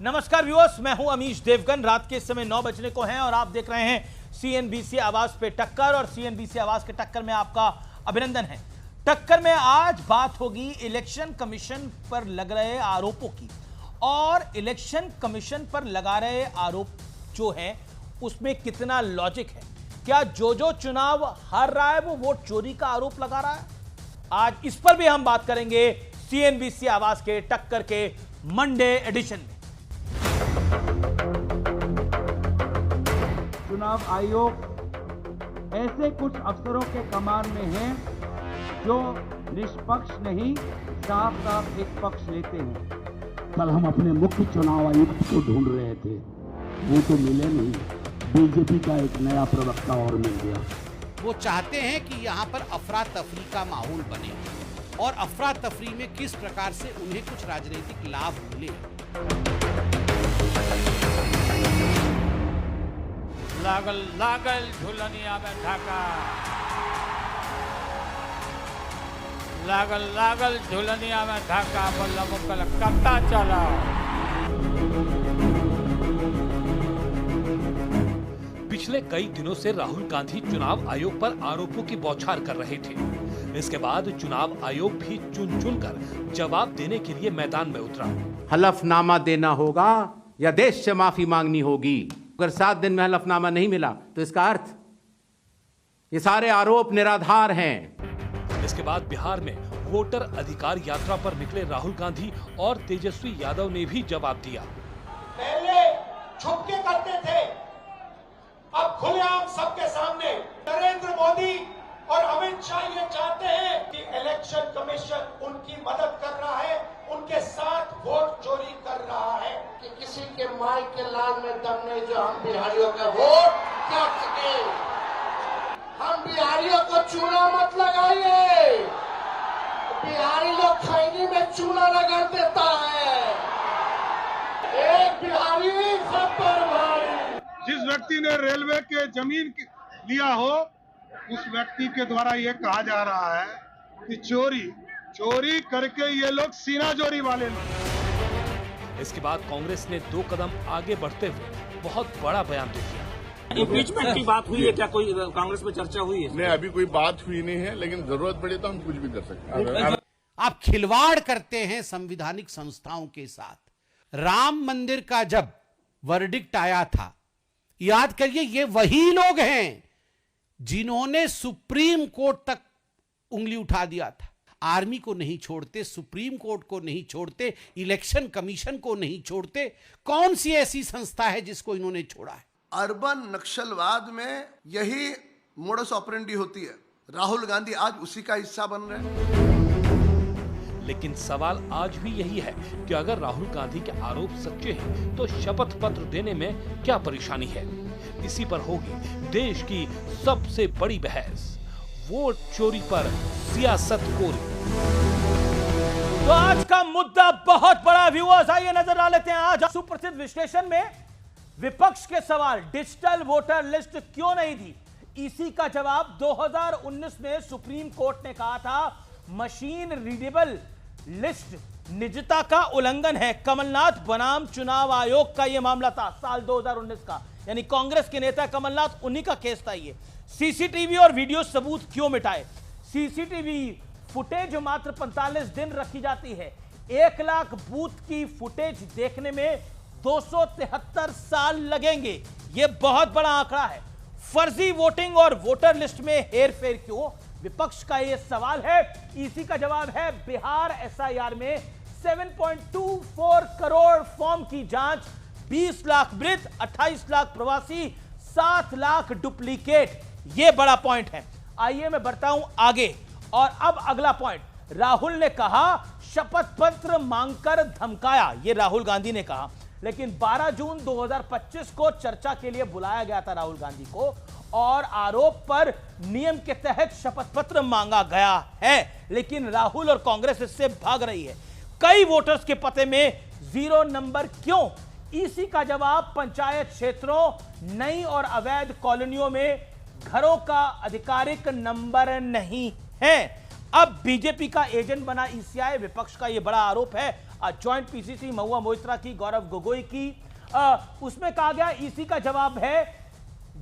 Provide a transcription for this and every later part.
नमस्कार व्यूअर्स, मैं हूं अमीश देवगन। रात के समय 9 बजने को हैं और आप देख रहे हैं सीएनबीसी आवाज पे टक्कर। और सीएनबीसी आवाज के टक्कर में आपका अभिनंदन है। टक्कर में आज बात होगी इलेक्शन कमीशन पर लग रहे आरोपों की। और इलेक्शन कमीशन पर लगा रहे आरोप जो है उसमें कितना लॉजिक है। क्या जो चुनाव हार रहा है वो वोट चोरी का आरोप लगा रहा है? आज इस पर भी हम बात करेंगे सीएनबीसी आवाज के टक्कर के मंडे एडिशन में। चुनाव आयोग ऐसे कुछ अफसरों के कमान में है जो निष्पक्ष नहीं, साफ साफ एक पक्ष लेते हैं। कल हम अपने मुख्य चुनाव आयुक्त को ढूंढ रहे थे, वो तो मिले नहीं। बीजेपी का एक नया प्रवक्ता और मिल गया। वो चाहते हैं कि यहाँ पर अफरा तफरी का माहौल बने और अफरा तफरी में किस प्रकार से उन्हें कुछ राजनीतिक लाभ मिले। लागल लागल झुलनिया में ढाका, लागल लागल झुलनिया में ढाका, बल्ला मुक्कल कत्ता चला। पिछले कई दिनों से राहुल गांधी चुनाव आयोग पर आरोपों की बौछार कर रहे थे। इसके बाद चुनाव आयोग भी चुन चुन कर जवाब देने के लिए मैदान में उतरा। हलफनामा देना होगा या देश से माफी मांगनी होगी। अगर 7 दिन में हलफनामा नहीं मिला तो इसका अर्थ ये सारे आरोप निराधार हैं। इसके बाद बिहार में वोटर अधिकार यात्रा पर निकले राहुल गांधी और तेजस्वी यादव ने भी जवाब दिया। पहले छुप के करते थे, अब खुलेआम सबके सामने। नरेंद्र मोदी और अमित शाह ये चाहते हैं कि इलेक्शन कमीशन उनकी मदद कर रहा है, उनके साथ वोट चोरी कर रहा है। कि किसी के माई के लाल में दम नहीं जो हम बिहारियों का वोट काट सके। हम बिहारियों को चूना मत लगाइए। बिहारी लोग खैनी में चूना रगड़ देता है। एक बिहारी सब पर भारी। जिस व्यक्ति ने रेलवे के जमीन लिया हो उस व्यक्ति के द्वारा ये कहा जा रहा है कि चोरी करके ये लोग सीना जोरी वाले लोग। इसके बाद कांग्रेस ने 2 कदम आगे बढ़ते हुए बहुत बड़ा बयान दे दिया। इम्पीचमेंट की बात हुई है क्या? कोई कांग्रेस में चर्चा हुई है? नहीं, अभी कोई बात हुई नहीं है, लेकिन जरूरत पड़े तो हम कुछ भी कर सकते हैं। आप खिलवाड़ करते हैं संविधानिक संस्थाओं के साथ। राम मंदिर का जब वर्डिक्ट आया था, याद करिए, ये वही लोग हैं जिन्होंने सुप्रीम कोर्ट तक उंगली उठा दिया था। आर्मी को नहीं छोड़ते, सुप्रीम कोर्ट को नहीं छोड़ते, इलेक्शन कमीशन को नहीं छोड़ते। कौन सी ऐसी संस्था है जिसको इन्होंने छोड़ा है? अर्बन नक्सलवाद में यही मोडस ऑपरेंडी होती है। राहुल गांधी आज उसी का हिस्सा बन रहे हैं। लेकिन सवाल आज भी यही है कि अगर राहुल गांधी के आरोप सच्चे हैं तो शपथ पत्र देने में क्या परेशानी है? इसी पर होगी देश की सबसे बड़ी बहस, वोट चोरी पर सियासत कोरी। तो आज का मुद्दा बहुत बड़ा। व्यूअर्स, आइए नजर डाल लेते हैं आज सुप्रसिद्ध विश्लेषण में। विपक्ष के सवाल, डिजिटल वोटर लिस्ट क्यों नहीं दी? इसी का जवाब 2019 में सुप्रीम कोर्ट ने कहा था मशीन रीडेबल लिस्ट निजता का उल्लंघन है। कमलनाथ बनाम चुनाव आयोग का यह मामला था साल 2019 का, यानी कांग्रेस के नेता कमलनाथ, उन्हीं का केस था ये। सीसीटीवी और वीडियो सबूत क्यों मिटाए? सीसीटीवी फुटेज मात्र 45 दिन रखी जाती है। 1 लाख बूथ की फुटेज देखने में 273 साल लगेंगे। यह बहुत बड़ा आंकड़ा है। फर्जी वोटिंग और वोटर लिस्ट में हेरफेर क्यों? विपक्ष का यह सवाल है। इसी का जवाब है बिहार एसआईआर में 7.24 करोड़ फॉर्म की जांच, 20 लाख मृत, 28 लाख प्रवासी, 7 लाख डुप्लीकेट। यह बड़ा पॉइंट है। आइए मैं बढ़ता हूं आगे। और अब अगला पॉइंट, राहुल ने कहा शपथ पत्र मांगकर धमकाया। यह राहुल गांधी ने कहा, लेकिन 12 जून 2025 को चर्चा के लिए बुलाया गया था राहुल गांधी को और आरोप पर नियम के तहत शपथ पत्र मांगा गया है। लेकिन राहुल और कांग्रेस इससे भाग रही है। कई वोटर्स के पते में 0 नंबर क्यों? इसी का जवाब पंचायत क्षेत्रों, नई और अवैध कॉलोनियों में घरों का आधिकारिक नंबर नहीं है। अब बीजेपी का एजेंट बना ईसीआई, विपक्ष का यह बड़ा आरोप है। ज्वाइंट पीसीसी महुआ मोइत्रा की, गौरव गोगोई की। उसमें कहा गया ईसी का जवाब है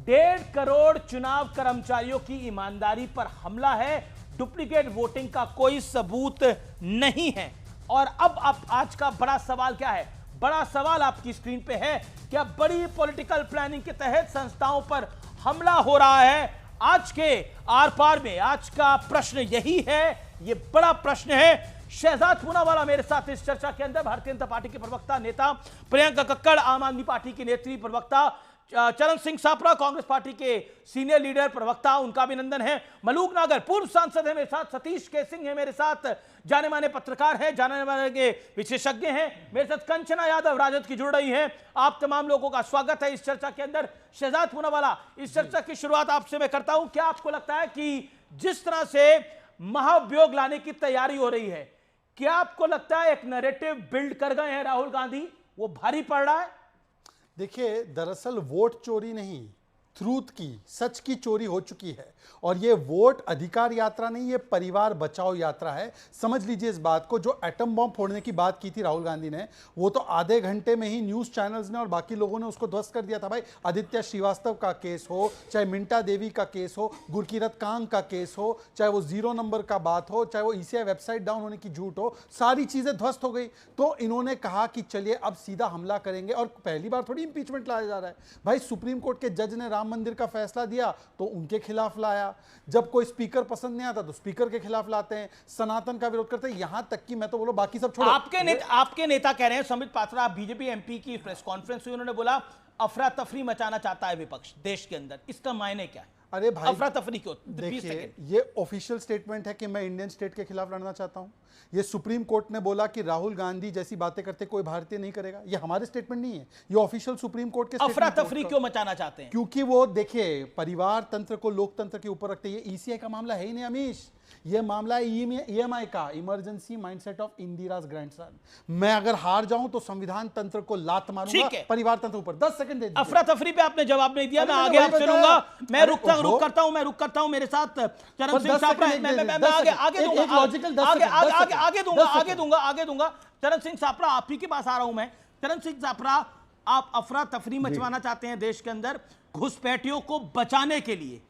1.5 करोड़ चुनाव कर्मचारियों की ईमानदारी पर हमला है, डुप्लीकेट वोटिंग का कोई सबूत नहीं है। और अब आज का बड़ा सवाल क्या है? बड़ा सवाल आपकी स्क्रीन पे है, क्या बड़ी पॉलिटिकल प्लानिंग के तहत संस्थाओं पर हमला हो रहा है? आज के आर पार में आज का प्रश्न यही है, यह बड़ा प्रश्न है। शहजाद पूनावाला मेरे साथ इस चर्चा के अंदर, भारतीय जनता पार्टी के प्रवक्ता नेता, प्रियंका कक्कड़ आम आदमी पार्टी की नेत्री प्रवक्ता, चरण सिंह सापरा कांग्रेस पार्टी के सीनियर लीडर प्रवक्ता, उनका अभिनंदन है। मलूक नागर पूर्व सांसद है मेरे साथ, सतीश के सिंह है मेरे साथ, जाने माने पत्रकार हैं, जाने माने के विशेषज्ञ हैं मेरे साथ, कंचना यादव राजद की जुड़ रही हैं। आप तमाम लोगों का स्वागत है इस चर्चा के अंदर। शहजाद पूनावाला, इस चर्चा की शुरुआत आपसे मैं करता हूं। क्या आपको लगता है कि जिस तरह से महाभियोग लाने की तैयारी हो रही है, क्या आपको लगता है एक नैरेटिव बिल्ड कर गए हैं राहुल गांधी, वो भारी पड़ रहा है? देखिए, दरअसल वोट चोरी नहीं, ट्रूथ की, सच की चोरी हो चुकी है। और ये वोट अधिकार यात्रा नहीं, ये परिवार बचाओ यात्रा है। समझ लीजिए इस बात को। जो एटम बॉम्ब फोड़ने की बात की थी राहुल गांधी ने, वो तो आधे घंटे में ही न्यूज चैनल्स ने और बाकी लोगों ने उसको ध्वस्त कर दिया था। भाई, आदित्य श्रीवास्तव का केस हो, चाहे मिंटा देवी का केस हो, गुरकीरत कांग का केस हो, चाहे वो 0 नंबर का बात हो, चाहे वो ईसीआई वेबसाइट डाउन होने की झूठ हो, सारी चीजें ध्वस्त हो गई। तो इन्होंने कहा कि चलिए अब सीधा हमला करेंगे। और पहली बार थोड़ी इंपीचमेंट लाया जा रहा है भाई। सुप्रीम कोर्ट के जज ने राम मंदिर का फैसला दिया तो उनके खिलाफ लाया, जब कोई स्पीकर पसंद नहीं आता तो स्पीकर के खिलाफ लाते हैं, सनातन का विरोध करते हैं, यहां तक कि मैं तो बोलो बाकी सब छोड़ो। आपके नेता कह रहे हैं, संबित पात्रा, बीजेपी एमपी की प्रेस कॉन्फ्रेंस हुई, उन्होंने बोला अफरा तफरी मचाना चाहता है विपक्ष देश के अंदर। इसका मायने क्या है? अरे भाई, अफरा तफरी क्यों? देखिए, ये ऑफिशियल स्टेटमेंट है कि मैं इंडियन स्टेट के खिलाफ लड़ना चाहता हूं। ये सुप्रीम कोर्ट ने बोला कि राहुल गांधी जैसी बातें करते कोई भारतीय नहीं करेगा। ये हमारे स्टेटमेंट नहीं है, ये ऑफिशियल सुप्रीम कोर्ट के अफरा तफरी क्यों मचाना चाहते हैं? क्योंकि वो देखिए परिवार तंत्र को लोकतंत्र के ऊपर रखते हैं। ये ईसीआई का मामला है ही नहीं अमीश, ये मामला है ईएमआई का, emergency mindset of Indira's grandson. मैं अगर हार जाऊं तो संविधान तंत्र को लात मारूंगा, परिवार तंत्र ऊपर। 10 सेकंड दे दीजिए। अफरा तफरी पे आपने जवाब नहीं दिया, मैं आगे आप चलूंगा। मैं रुक करता हूं मेरे साथ चरण सिंह सापरा, मैं आगे दूंगा। चरण सिंह सापरा, आप ही के पास आ रहा हूं मैं। चरण सिंह सापरा, आप अफरा तफरी मचवाना चाहते हैं देश के अंदर घुसपैठियों को बचाने के लिए,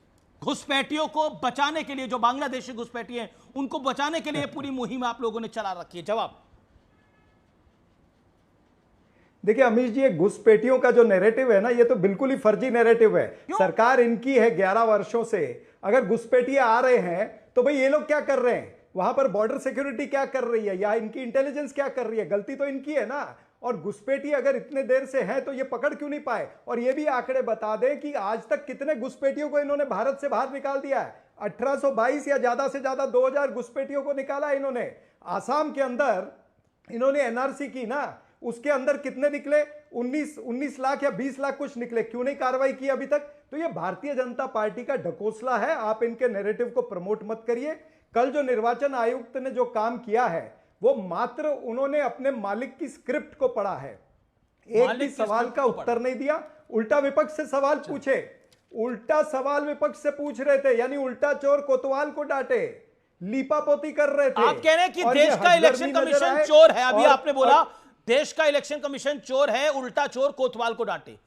जो बांग्लादेशी घुसपैठी हैं उनको बचाने के लिए पूरी मुहिम आप लोगों ने चला रखी है। जवाब देखिए अमीश जी, ये घुसपैठियों का जो नैरेटिव है ना, ये तो बिल्कुल ही फर्जी नैरेटिव है। सरकार इनकी है 11 वर्षों से। अगर घुसपैठिए आ रहे हैं तो भाई ये लोग क्या कर रहे हैं वहां पर? बॉर्डर सिक्योरिटी क्या कर रही है, या इनकी इंटेलिजेंस क्या कर रही है? गलती तो इनकी है ना। और घुसपैठिए अगर इतने देर से हैं तो ये पकड़ क्यों नहीं पाए? और ये भी आंकड़े बता दें कि आज तक कितने घुसपैठियों को इन्होंने भारत से बाहर निकाल दिया है। 1822 या ज्यादा से ज्यादा 2000 घुसपैठियों को निकाला इन्होंने। आसाम के अंदर इन्होंने एनआरसी की ना, उसके अंदर कितने निकले? 19 लाख या 20 लाख कुछ निकले। क्यों नहीं कार्रवाई की अभी तक? तो ये भारतीय जनता पार्टी का ढकोसला है। आप इनके नैरेटिव को प्रमोट मत करिए। कल जो निर्वाचन आयुक्त ने जो काम किया है वो मात्र उन्होंने अपने मालिक की स्क्रिप्ट को पढ़ा है, एक भी सवाल का उत्तर नहीं दिया। उल्टा विपक्ष से सवाल पूछे, उल्टा सवाल विपक्ष से पूछ रहे थे, यानी उल्टा चोर कोतवाल को डांटे, लीपापोती कर रहे थे। आप कह रहे हैं कि देश का इलेक्शन कमीशन चोर है। अभी आपने बोला देश का इलेक्शन कमीशन चोर है, उल्टा चोर कोतवाल को डांटे।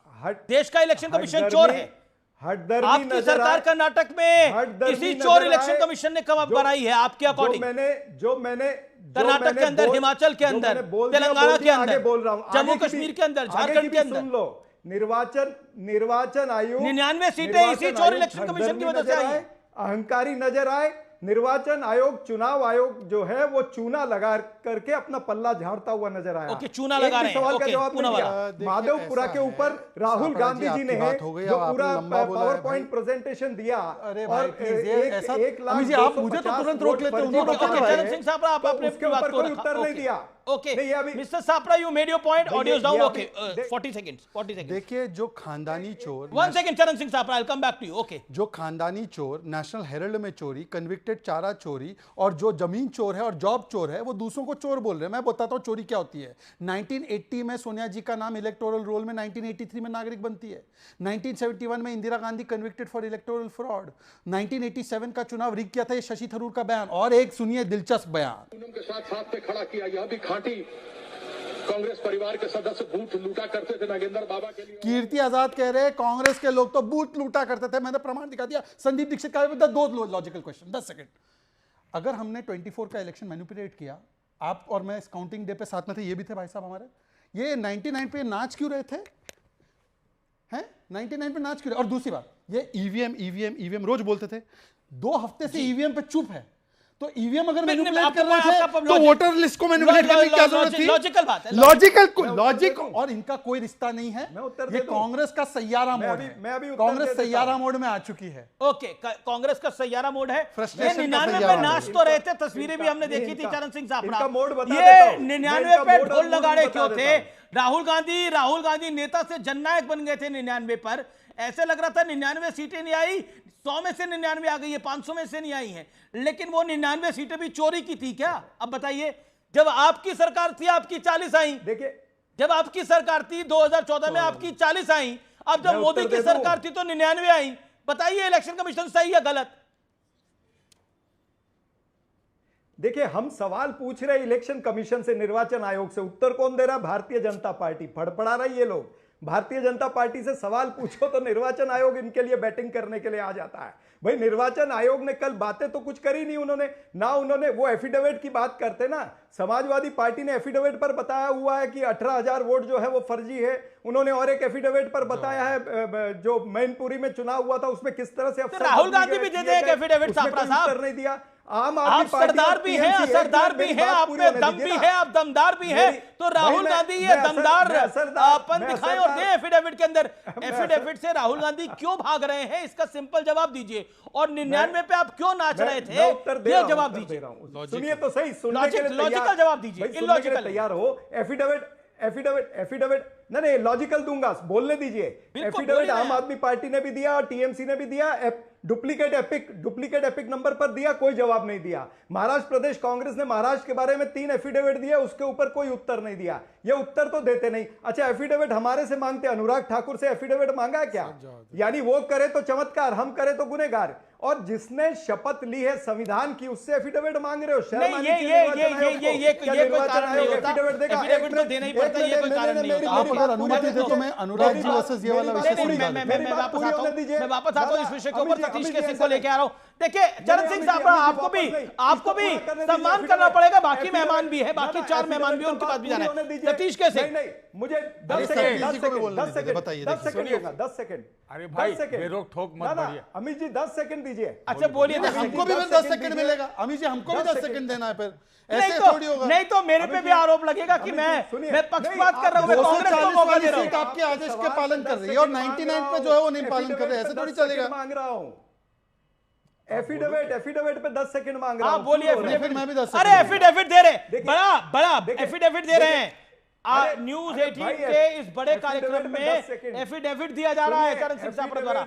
देश का इलेक्शन कमीशन चोर है। आपकी सरकार कर्नाटक में इसी चोर इलेक्शन कमीशन ने कब बनाई है आपके अकॉर्डिंग? जो मैंने कर्नाटक के अंदर, हिमाचल के अंदर, तेलंगाना के अंदर, जम्मू कश्मीर के अंदर, झारखंड के अंदर, सुन लो, निर्वाचन आयोग 99 सीटें इसी चोर इलेक्शन कमीशन की वजह से आई। अहंकारी नजर आए। निर्वाचन आयोग, चुनाव आयोग जो है वो चूना लगा करके अपना पल्ला झाड़ता हुआ नजर आया। चूना लगा रहे हैं। सवाल का जवाब नहीं दिया। माधवपुरा के ऊपर राहुल गांधी जी ने जो पूरा पावर पॉइंट प्रेजेंटेशन दिया, और 1 लाख आप मुझे तो तुरंत रोक लेते हैं। चरण सिंह सापरा, आप अपने उसके ऊपर कोई उत्तर नहीं दिया। Okay mister Sapra, you made your point, audio is down. Okay 40 seconds. देखिए, जो खानदानी चोर, 1 second Charan Singh Sapra, I will come back to you. Okay, जो खानदानी चोर, नेशनल हेराल्ड में चोरी, कन्विक्टेड चारा चोरी, और जो जमीन चोर है और जॉब चोर है, वो दूसरों को चोर बोल रहे हैं। मैं बताता हूं चोरी क्या होती है। 1980 में सोनिया जी का नाम इलेक्टोरल रोल में 1983 में नागरिक बनती है। 1971 में Indira Gandhi convicted for electoral fraud. 1987 का चुनाव रिग किया था, ये शशि थरूर का बयान। और एक सुनिए दिलचस्प बयान, के साथ साथ में खड़ा किया, यह भी खांटी कांग्रेस परिवार के सदस्य बूथ लूटा करते थे नागेंद्र बाबा के लिए। कीर्ति आजाद कह रहे हैं कांग्रेस के लोग तो बूथ लूटा करते थे, मैंने प्रमाण दिखा दिया। संदीप दीक्षित का 2 लॉजिकल क्वेश्चन, 10 सेकंड। अगर हमने 24 का इलेक्शन मैनिपुलेट किया, आप और मैं इस काउंटिंग डे पे साथ में थे, ये भी थे भाई साहब हमारे, ये 99 पे नाच क्यों रहे थे? हैं 99 पे नाच क्यों रहे? और दूसरी बात, ये ईवीएम रोज बोलते थे, 2 हफ्ते से ईवीएम पे चुप है, तो ईवीएम अगर मैनिपुलेट कर रहे थे तो वोटर लिस्ट को मैनिपुलेट करने की क्या जरूरत थी? लॉजिकल बात है, लॉजिक और इनका कोई रिश्ता नहीं है। ये कांग्रेस का सैयारा मोड है, कांग्रेस सैयारा मोड में आ चुकी है। ओके, कांग्रेस का सैयारा मोड है। ये 99 पे नाच तो रहे थे, तस्वीरें भी हमने देखी थी चरण सिंह साहब। ये 99 पे ढोल लगाड़े क्यों थे? राहुल गांधी नेता से जननायक बन गए थे 99 पर। ऐसे लग रहा था 99 सीटें नहीं आई, 100 में से 99 आ गई है, 500 में से नहीं आई हैं, लेकिन वो 99 सीटें भी चोरी की थी क्या? अब बताइए, जब आपकी सरकार थी आपकी 40 आई। देखिए, जब आपकी सरकार थी 2014 में आपकी 40 आई, अब जब मोदी की सरकार थी तो 99 आई। बताइए इलेक्शन कमीशन सही है गलत? देखिए, हम सवाल पूछ रहे इलेक्शन कमीशन से, निर्वाचन आयोग से, उत्तर कौन दे रहा? भारतीय जनता पार्टी। फड़फड़ा रही है लोग। भारतीय जनता पार्टी से सवाल पूछो तो निर्वाचन आयोग इनके लिए बैटिंग करने के लिए आ जाता है। भाई, निर्वाचन आयोग ने कल बातें तो कुछ करी नहीं, उन्होंने वो एफिडेविट की बात करते ना, समाजवादी पार्टी ने एफिडेविट पर बताया हुआ है कि 18,000 वोट जो है वो फर्जी है। उन्होंने और एक एफिडेविट पर बताया है जो मैनपुरी में चुनाव हुआ था उसमें किस तरह से राहुल गांधी भी दे दे एफिडेविट साहब नहीं दिया। आम आप आदमी पार्टी सरदार भी हैं, असरदार भी हैं, आप में दम भी है, आप दमदार भी हैं, तो राहुल गांधी ये दमदार अपन दिखाएं और दे एफिडेविट के अंदर। एफिडेविट से राहुल गांधी क्यों भाग रहे हैं, इसका सिंपल जवाब दीजिए। और 99 पे आप क्यों नाच रहे थे, ये जवाब दीजिए। सुनिए तो सही, लॉजिकल जवाब दीजिए, इलॉजिकल तैयार हो। एफिडेविट नहीं, लॉजिकल दूंगा, बोलने दीजिए। एफिडेविट आम आदमी पार्टी ने भी दिया और टीएमसी ने भी दिया। डुप्लीकेट एपिक नंबर पर दिया, कोई जवाब नहीं दिया। महाराष्ट्र प्रदेश कांग्रेस ने महाराष्ट्र के बारे में 3 एफिडेविट दिए, उसके ऊपर कोई उत्तर नहीं दिया। ये उत्तर तो देते नहीं। अच्छा, एफिडेविट हमारे से मांगते, अनुराग ठाकुर से एफिडेविट मांगा है क्या? यानी वो करे तो चमत्कार, हम करे तो गुनेगार। और जिसने शपथ ली है संविधान की, उससे एफिडेविट मांग रहे हो? ये कोई कारण नहीं होता। एफिडेविट तो देना ही पड़ता है, ये कोई कारण नहीं होता। आप अगर अनुमति दे तो मैं अनुराग जी वर्सेस ये वाला विषय पूरी बात मैं वापस आता हूं इस विषय के ऊपर। सतीश के सिंह को लेके आ रहा हूं। देखिए चरण सिंह साहब, आपको भी सम्मान करना पड़ेगा, बाकी मेहमान भी है, बाकी 4 मेहमान भी, उनके पास भी जाना है। सतीश के सिंह, मुझे 10 सेकंड। अरे भाई, बेरोक ठोक मत बढ़िए। अमित जी 10 सेकंड दीजिए। अच्छा बोलिए। हमको भी 10 सेकंड मिलेगा अमित जी, हमको भी 10 सेकंड देना है। फिर ऐसे थोड़ी होगा। नहीं तो मेरे पे भी आरोप लगेगा कि मैं पक्षपात कर रहा हूं, कांग्रेस को मौका दे रहा हूं। आपके आदेश के पालन कर रही है और 99 पे जो है वो नहीं पालन कर रहे, ऐसे थोड़ी चलेगा। मांग रहा हूं एफिडेविट पे 10 सेकंड मांग रहा हूं। बोलिए। मैं भी 10 अरे एफिडेविट दे रहे, बड़ा एफिडेविट दे रहे हैं। न्यूज 18 के इस बड़े कार्यक्रम में एफिडेविट दिया जा रहा है चरण सिंह साहब द्वारा।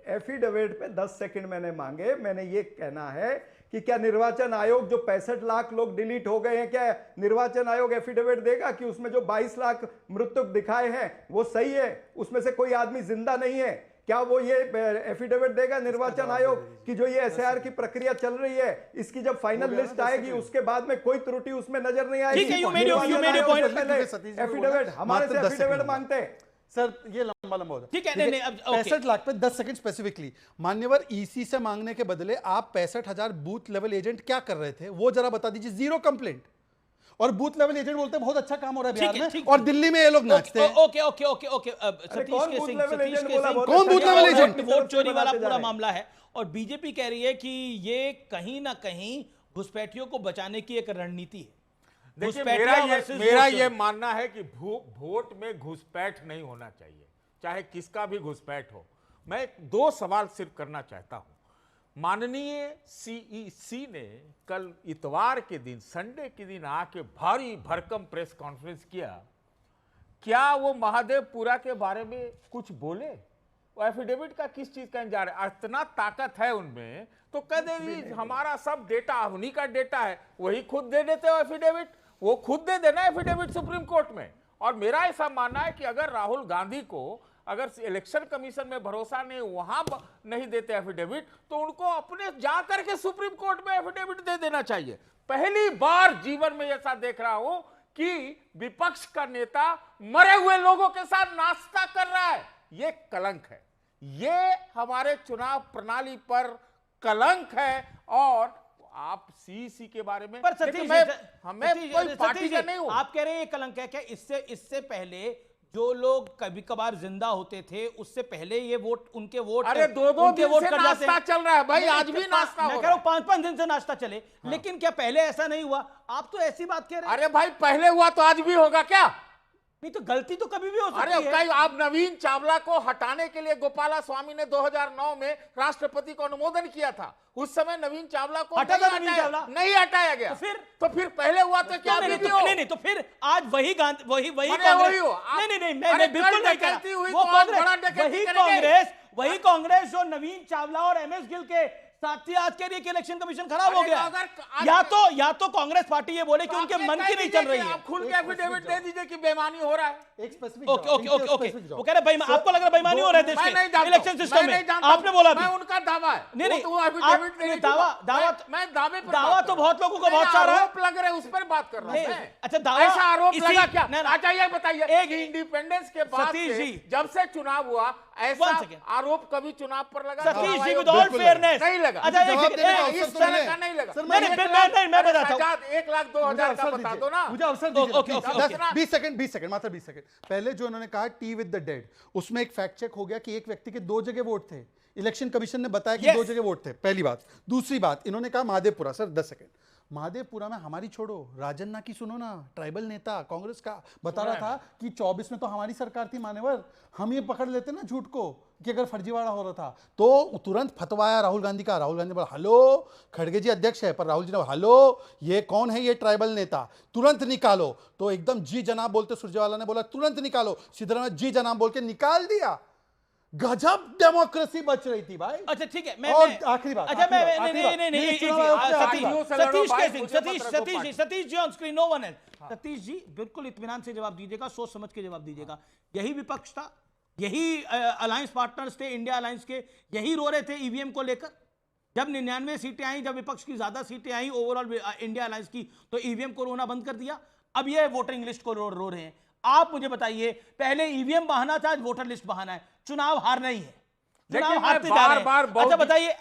एफिडेविट पे 10 सेकंड मैंने मांगे। मैंने ये कहना है कि क्या निर्वाचन आयोग, जो 65 लाख लोग डिलीट हो गए हैं, क्या निर्वाचन आयोग एफिडेविट देगा कि उसमें जो 22 लाख मृतक दिखाए हैं वो सही है, उसमें से कोई आदमी जिंदा नहीं है? क्या वो ये एफिडेविट देगा निर्वाचन आयोग कि जो ये एसआईआर की प्रक्रिया चल रही है, इसकी जब फाइनल लिस्ट आएगी उसके बाद में कोई त्रुटि उसमें नजर नहीं आएगी? एफिडेविट हमारे से एफिडेविट मांगते हैं सर, ये लंबा हो जाए। ठीक है, नहीं 65 लाख पे 10 सेकंड स्पेसिफिकली। मान्यवर ईसी से मांगने के बदले आप 65,000 बूथ लेवल एजेंट क्या कर रहे थे, वो जरा बता दीजिए। 0 कंप्लेंट। और बूथ लेवल एजेंट बोलते हैं बहुत अच्छा काम हो रहा है बिहार में, और दिल्ली में ये लोग नाचते हैं। ओके सतीश के सिंह, कौन बूथ लेवल एजेंट? वोट चोरी वाला पूरा मामला है, और बीजेपी कह रही है कि ये कहीं ना कहीं घुसपैठियों को बचाने की एक रणनीति है। देखिए, मेरा ये मानना है कि वोट में घुसपैठ नहीं होना चाहिए, चाहे किसका भी घुसपैठ हो। मैं 2 सवाल सिर्फ करना चाहता हूं। माननीय सीईसी ने कल इतवार के दिन, संडे के दिन आके भारी भरकम प्रेस कॉन्फ्रेंस किया। क्या वो महादेवपुरा के बारे में कुछ बोले? वो एफिडेविट का किस चीज का इंतजार है? इतना ताकत है उनमें तो कह दे हमारा सब डेटा उन्हीं का डेटा है, वही खुद दे देते हो एफिडेविट, वो खुद दे देना एफिडेविट सुप्रीम कोर्ट में। और मेरा ऐसा मानना है कि अगर राहुल गांधी को अगर इलेक्शन कमीशन में भरोसा नहीं, वहां नहीं देते एफिडेविट, तो उनको अपने जा करके सुप्रीम कोर्ट में एफिडेविट दे देना चाहिए। पहली बार जीवन में ऐसा देख रहा हूं कि विपक्ष का नेता मरे हुए लोगों के साथ नाश्ता कर रहा है। ये कलंक है, ये हमारे चुनाव प्रणाली पर कलंक है। और आप सीसी के बारे में, पर सतीश हमें कोई पार्टी का नहीं हूं। आप कह रहे हैं ये कलंक है क्या? इससे पहले जो लोग कभी कभार जिंदा होते थे, उससे पहले ये वोट, उनके वोट, अरे दो दिन से नाश्ता चल रहा है भाई, आज भी नाश्ता हो रहा है। मैं कह रहा हूं 5-5 दिन से नाश्ता चले, लेकिन क्या पहले ऐसा नहीं हुआ? आप तो ऐसी बात कह रहे हैं। अरे भाई पहले हुआ तो आज भी होगा क्या? नहीं तो गलती तो कभी भी हो सकती है। अरे आप नवीन चावला को हटाने के लिए गोपाला स्वामी ने 2009 में राष्ट्रपति को अनुमोदन किया था। उस समय नवीन चावला को नहीं हटाया गया। तो फिर पहले हुआ तो क्या? नहीं तो फिर आज वही मैं बिल्कुल नहीं कह रहा। वही कांग्रेस जो नवीन चावला और एमएस गिल के साथ ही आज कह रही है कि इलेक्शन कमीशन खराब हो गया। या तो कांग्रेस पार्टी ये बोले कि उनके मन की नहीं चल रही है। आप खुल के एफिडेविट दे दीजिए कि बेईमानी हो रहा है। एक स्पेसिफिक ओके वो कह रहे आपको लग रहा है बेईमानी हो रहा है देश के इलेक्शन सिस्टम में? आपने बोला मैं उनका दावा है। नहीं दावा तो बहुत लोगों को बहुत सारा आरोप लग रहा है, उस पर बात कर रहा है। अच्छा दावा ऐसा आरोप लगा क्या? अच्छा ये बताइए, एक इंडिपेंडेंस के बाद जब से चुनाव हुआ ऐसा आरोप कभी चुनाव पर लगा? Satish ji with all fairness नहीं लगा। अच्छा इस तरह का नहीं लगा। मैं बताता हूं। 1,02,000 का बता दो ना। मुझे अवसर दीजिए। 20 सेकंड मात्र 20 सेकंड। पहले जो उन्होंने कहा टी विद द डेड, उसमें एक फैक्ट चेक हो गया कि एक व्यक्ति के 2 जगह वोट थे। इलेक्शन कमीशन ने बताया कि 2 जगह वोट थे, पहली बात। दूसरी बात, इन्होंने कहा महादेवपुरा, सर 10 सेकंड, महादेवपुरा में हमारी छोड़ो, राजन्ना की सुनो ना, ट्राइबल नेता कांग्रेस का बता रहा था कि 24 में तो हमारी सरकार थी मान्यवर, हम ये पकड़ लेते ना झूठ को कि अगर फर्जीवाड़ा हो रहा था तो तुरंत फतवाया राहुल गांधी का। राहुल गांधी बोला हेलो, खड़गे जी अध्यक्ष है, पर राहुल जी ने हेलो ये कौन है, ये ट्राइबल नेता, तुरंत निकालो। तो एकदम जी जनाब बोलते सुरजेवाला ने बोला तुरंत निकालो, सिद्धरामैया जी जनाब बोल के निकाल दिया। गजब डेमोक्रेसी बच रही थी भाई। अच्छा ठीक है, मैं आखिरी बात। अच्छा Satish ji on screen, no one else. Satish ji बिल्कुल इत्मीनान से जवाब दीजिएगा, सोच समझ के जवाब दीजिएगा। यही विपक्ष था, यही अलायंस पार्टनर्स थे इंडिया अलायंस के, यही रो रहे थे ईवीएम को लेकर। जब 99 सीटें आई, जब विपक्ष की ज्यादा सीटें आई ओवरऑल इंडिया अलायंस की, तो ईवीएम को रोना बंद कर दिया। अब ये वोटिंग लिस्ट को रो रहे हैं। आप मुझे बताइए, पहले ईवीएम बहाना था, आज वोटर लिस्ट बहाना है। चुनाव हार नहीं है, चुनाव हारते जा रहे हैं। अच्छा बताइए,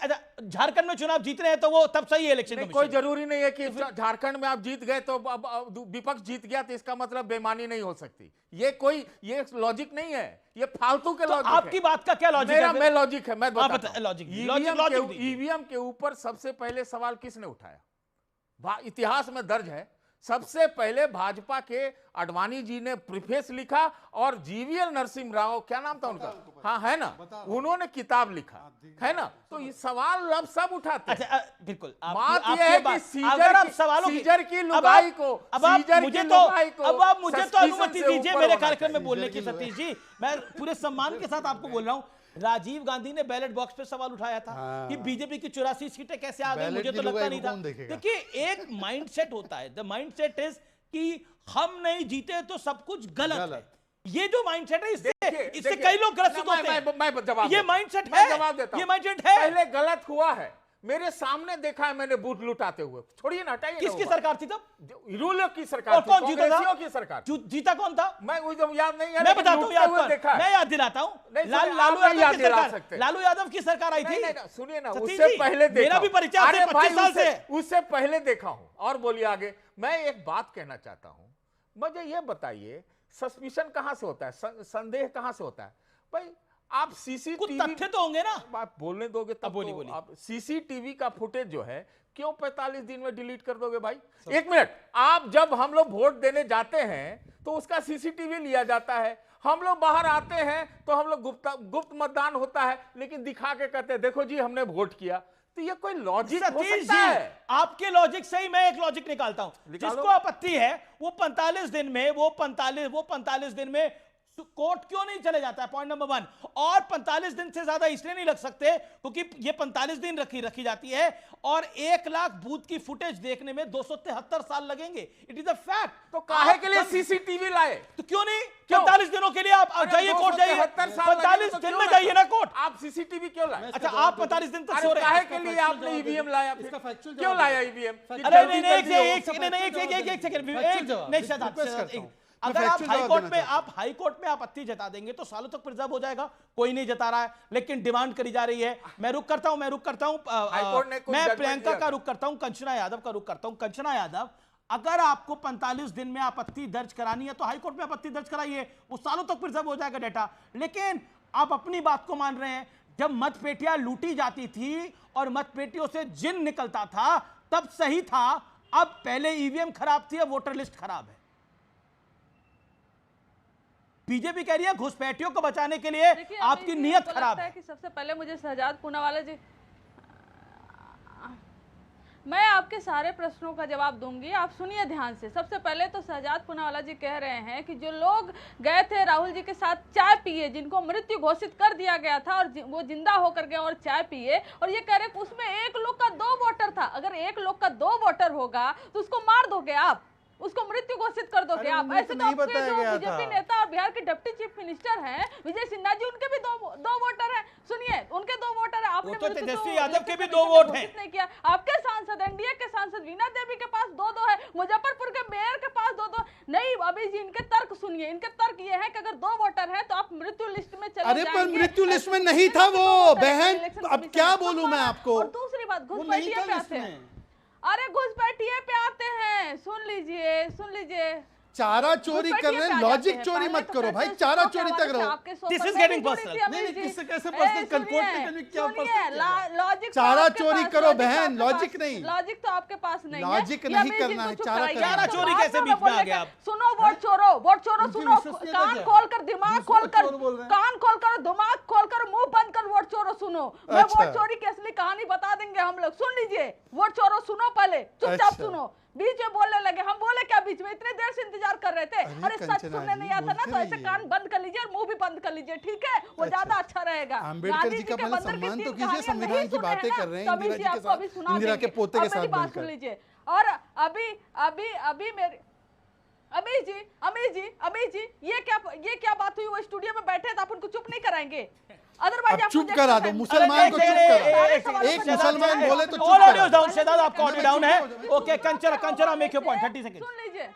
झारखंड में चुनाव जीत रहे हैं तो वो तब सही है इलेक्शन कमीशन? कोई जरूरी नहीं है कि झारखंड में आप जीत गए तो विपक्ष जीत गया तो इसका मतलब बेईमानी नहीं हो सकती। ये लॉजिक नहीं है, ये फालतू के लॉजिक है। आपकी बात का क्या लॉजिक है? मेरा लॉजिक है, मैं बताता हूं। लॉजिक ईवीएम के ऊपर सबसे पहले सवाल किसने उठाया? इतिहास में दर्ज है, सबसे पहले भाजपा के अडवाणी जी ने प्रीफेस लिखा और जीवीएल नरसिम्हा राव, क्या नाम था उनका, हाँ है ना, उन्होंने किताब लिखा है ना। तो ये सवाल अब सब उठाते हैं। अच्छा बिल्कुल, बात यह है कि सीजर की लुगाई को, अब आप मुझे तो अनुमति दीजिए मेरे कार्यक्रम में बोलने की। सतीश जी मैं पूरे सम्मान के साथ आपको बोल रहा हूं, राजीव गांधी ने बैलेट बॉक्स पे सवाल उठाया था कि बीजेपी की 84 सीटें कैसे आ गई, मुझे तो लगता नहीं था। देखिए एक माइंडसेट होता है, द माइंडसेट इज कि हम नहीं जीते तो सब कुछ गलत है। ये जो माइंडसेट है, इससे कई लोग ग्रसित होते हैं। ये माइंडसेट है, जवाब देता हूं। ये माइंडसेट है। पहले गलत हुआ है, मेरे सामने देखा है मैंने, बूथ लुटाते हुए। छोड़िए ना, हटाइए। किसकी सरकार थी तब? रूलियों की सरकार थी। कौन जीता था? की सरकार जीता कौन था? मैं याद नहीं है, मैं बताता हूं, मैं याद दिलाता हूं। लालू यादव की सरकार आई थी। सुनिए ना, उससे पहले मेरा भी परिचय 25 साल से, उससे पहले देखा हूं। और बोलिए आगे। मैं एक बात कहना चाहता हूं, मुझे ये बताइए, सस्पिशन कहां से होता है, संदेह कहां से होता है? भाई आप सीसीटीवी, तथ्य तो होंगे ना, आप बोलने दोगे तब? बोलिए। आप सीसीटीवी का फुटेज जो है क्यों 45 दिन में डिलीट कर दोगे भाई? एक मिनट, आप जब हम लोग वोट देने जाते हैं तो उसका सीसीटीवी लिया जाता है, हम लोग बाहर आते हैं तो हम लोग गुप्त मतदान होता है, लेकिन दिखा के कहते हैं देखो जी हमने वोट किया। तो ये कोई लॉजिक हो सकता है? आपके लॉजिक से ही मैं एक लॉजिक निकालता हूं। जिसको आपत्ति है वो 45 दिन में कोर्ट क्यों नहीं चले जाता है, पॉइंट नंबर 1। और 45 दिन से ज्यादा इसलिए नहीं लग सकते क्योंकि ये 45 दिन रखी जाती है और 1 लाख बूथ की फुटेज देखने में 273 साल लगेंगे। It is a fact. तो काहे के लिए सीसीटीवी लाए? तो क्यों नहीं 45 दिनों के लिए आप जाइए कोर्ट, जाइए 45 दिन में जाइए ना कोर्ट। आप सीसीटीवी क्यों लाए? अच्छा, आप 45 दिन तक सो रहे काहे के लिए आपने ईवीएम लाया? क्यों लाया ईवीएम? अरे नहीं, एक सेकंड, अगर आप हाईकोर्ट में आपत्ति जता देंगे तो सालों तक प्रिजर्व हो जाएगा। कोई नहीं जता रहा है, लेकिन डिमांड करी जा रही है। मैं रुक करता हूं मैं प्रियंका का रुक करता हूं, कंचना यादव का रुक करता हूं। कंचना यादव, अगर आपको 45 दिन में आपत्ति दर्ज करानी है तो हाईकोर्ट में आपत्ति दर्ज कराइए, वो सालों तक प्रिजर्व हो जाएगा डाटा। लेकिन आप अपनी बात को मान रहे हैं। जब मतपेटियां लूटी जाती थी और मतपेटियों से जिन निकलता था तब सही था, अब पहले ईवीएम खराब थी, अब वोटर लिस्ट खराब है। बीजेपी कह रही है घुसपैठियों को बचाने के लिए आपकी नीयत खराब है। कि सबसे पहले मुझे शहजाद पूनावाला जी, मैं आपके सारे प्रश्नों का जवाब दूंगी, आप सुनिए ध्यान से। सबसे पहले तो शहजाद पूनावाला जी कह रहे हैं कि जो लोग गए थे राहुल जी के साथ चाय पिए, जिनको मृत्यु घोषित कर दिया गया था और वो जिंदा होकर गए और चाय पिए, और ये कह रहे हैं उसमें 1 लोग का 2 वोटर था। अगर 1 लोग का 2 वोटर होगा तो उसको मार दोगे आप, उसको मृत्यु घोषित कर दोगे आप। ऐसे तो आपके जो बीजेपी नेता और बिहार के डिप्टी चीफ मिनिस्टर हैं विजय सिन्हा जी, उनके भी दो वोटर हैं। सुनिए, उनके 2 वोटर है। आपने तो तेजस्वी यादव के भी 2 वोट हैं। नहीं किया। आपके सांसद, एनडीए के सांसद वीणा देवी के पास 2-2 है, मुजफ्फरपुर के मेयर के पास 2-2 नहीं। अभी जी इनके तर्क सुनिए। इनके तर्क ये है कि अगर 2 वोटर है तो आप मृत्यु लिस्ट में चले अरे पर मृत्यु लिस्ट में नहीं था वो बहन, अब क्या बोलूं मैं आपको। और दूसरी बात, घुसपैठिए पे आते हैं। अरे घुसपैठिए पे आते हैं, सुन लीजिए। चारा चोरी कर रहे हैं, लॉजिक चोरी मत करो भाई, चारा चोरी तक रहो। This is getting personal. नहीं, किससे कैसे पर्सनल? कोर्ट में क्या पर्सनल? लॉजिक चारा चोरी करो बहन, लॉजिक नहीं। लॉजिक तो आपके पास नहीं है। लॉजिक नहीं करना है, चारा चोरी कैसे बीच में आ गया? सुनो, वोट चोरो सुनो, कान खोलकर, दिमाग खोलकर, कान खोलकर, दिमाग खोलकर, मुंह बंद कर वोट चोरो सुनो। मैं वोट चोरी की असली कहानी बता देंगे हम लोग। सुन लीजिए, वोट चोरो सुनो, पहले चुपचाप सुनो। बीच में बोलने लगे, हम बोले क्या बीच में? इतने देर से इंतजार कर रहे थे। अरे सच सुनने नहीं आता ना, तो ऐसे कान बंद कर लीजिए और मुंह भी बंद कर लीजिए, ठीक है? वो ज्यादा अच्छा रहेगा। अम्बेडकर जी का पहले सम्मान तो कीजिए, संविधान की बातें कर रहे हैं इंदिरा जी के साथ, इंदिरा के पोते के साथ बात सुन लीजिए। और अभी मेरे अमी जी ये क्या बात हुई? वो स्टूडियो में बैठे थे, आप उनको चुप नहीं कराएंगे? अदरवाइज आप चुप करा दो, मुसलमान को चुप करा। एक मुसलमान बोले तो चुप करा। ऑडियो डाउन, शहजाद आपका ऑडियो डाउन है। Okay, Kanchana make your point, 30 second. सुन लीजिए,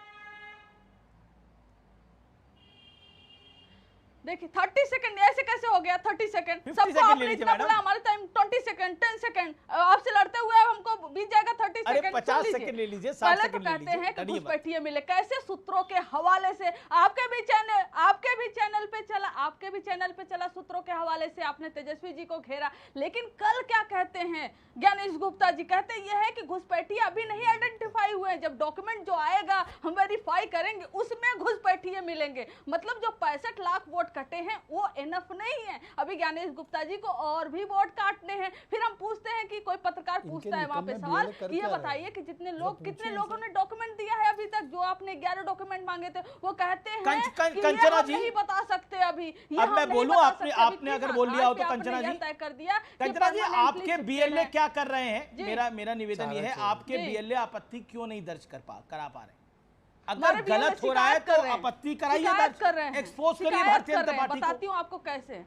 देखिए 30 सेकंड ऐसे कैसे हो गया? 30 सेकंड सबको आपने इतना बोला, हमारे टाइम 20 सेकंड 10 सेकंड आपसे लड़ते हुए हमको बीत जाएगा 30 सेकंड। 50 सेकंड ले लीजिए, 60 सेकंड ले लीजिए। कहते हैं कि घुसपैठिए मिले, कैसे सूत्रों के हवाले से आपके भी चैनल पे चला सूत्रों के हवाले से आपने तेजस्वी जी को घेरा। लेकिन कल क्या कहते हैं ज्ञानेश गुप्ता जी? कहते ये है कि घुसपैठिए अभी नहीं आइडेंटिफाई हुए, जब डॉक्यूमेंट जो आएगा हम वेरीफाई करेंगे उसमें घुसपैठिए मिलेंगे। मतलब जो 65 लाख वोट कटे हैं वो इनफ नहीं है, अभी ज्ञानेश गुप्ता जी को और भी वोट काटने हैं। फिर हम पूछते हैं कि कोई पत्रकार पूछता है वहां पे सवाल कि ये बताइए कि कितने लोगों ने डॉक्यूमेंट दिया है अभी तक? जो आपने 11 डॉक्यूमेंट मांगे थे वो कहते हैं कि ये हम नहीं बता सकते अभी। अब मैं बोलूं, आपने अगर बोल लिया हो तो कंचना जी तय कर दिया। कंचना जी, आपके बीएलए क्या कर रहे हैं? मेरा निवेदन ये है, आपके बीएलए आपत्ति क्यों नहीं दर्ज करा पा रहे? अगर गलत हो रहा है तो आपत्ति कराइए, एक्सपोज करिए भारतीय जनता पार्टी को। बताती हूँ आपको कैसे।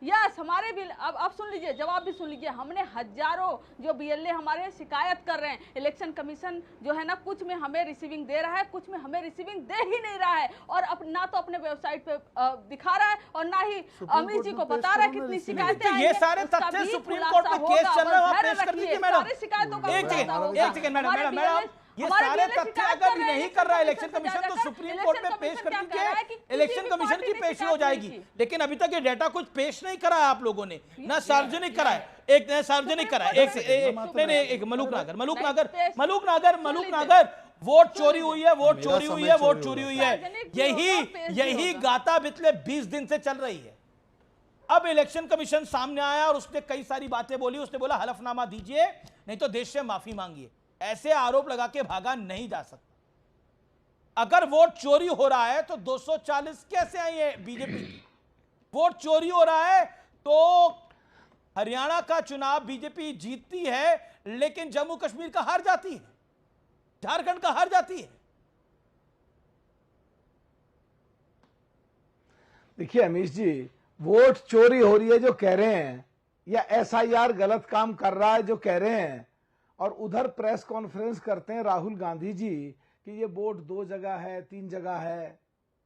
यस हमारे भी, अब सुन लीजिए, जवाब भी सुन लीजिए। हमने हजारों जो बीएलए हमारे शिकायत कर रहे हैं, इलेक्शन कमीशन जो है ना, कुछ में हमें रिसीविंग दे रहा है, कुछ में हमें रिसीविंग दे ही नहीं रहा है, और ना तो अपने वेबसाइट पे दिखा रहा है और ना ही अमित जी को बता रहा है कितनी शिकायतें आई हैं। ये सारे तथ्य सुप्रीम कोर्ट में केस चल रहा है, पेश कर दीजिए मैडम। एक सेकंड मैडम, ये सारे तथ्य अगर नहीं कर रहा है इलेक्शन कमीशन तो सुप्रीम कोर्ट में पेश कर दीजिए, इलेक्शन कमीशन की पेशी हो जाएगी। लेकिन अभी तक ये डेटा कुछ पेश नहीं करा है आप लोगों ने, ना सार्वजनिक करा है। एक सार्वजनिक करा है, एक मलूक नागर वोट चोरी हुई है, यही गाता पिछले 20 दिन से चल रही है। अब इलेक्शन कमीशन सामने आया और उसने कई सारी बातें बोली। उसने बोला हलफनामा दीजिए नहीं तो देश से माफी मांगिए। ऐसे आरोप लगा के भागा नहीं जा सकता। अगर वोट चोरी हो रहा है तो 240 कैसे आई है बीजेपी की? वोट चोरी हो रहा है तो हरियाणा का चुनाव बीजेपी जीतती है, लेकिन जम्मू कश्मीर का हार जाती है, झारखंड का हार जाती है। देखिए अमीश जी, वोट चोरी हो रही है जो कह रहे हैं, या एसआईआर गलत काम कर रहा है जो कह रहे हैं, और उधर प्रेस कॉन्फ्रेंस करते हैं राहुल गांधी जी कि ये वोट 2 जगह है, 3 जगह है,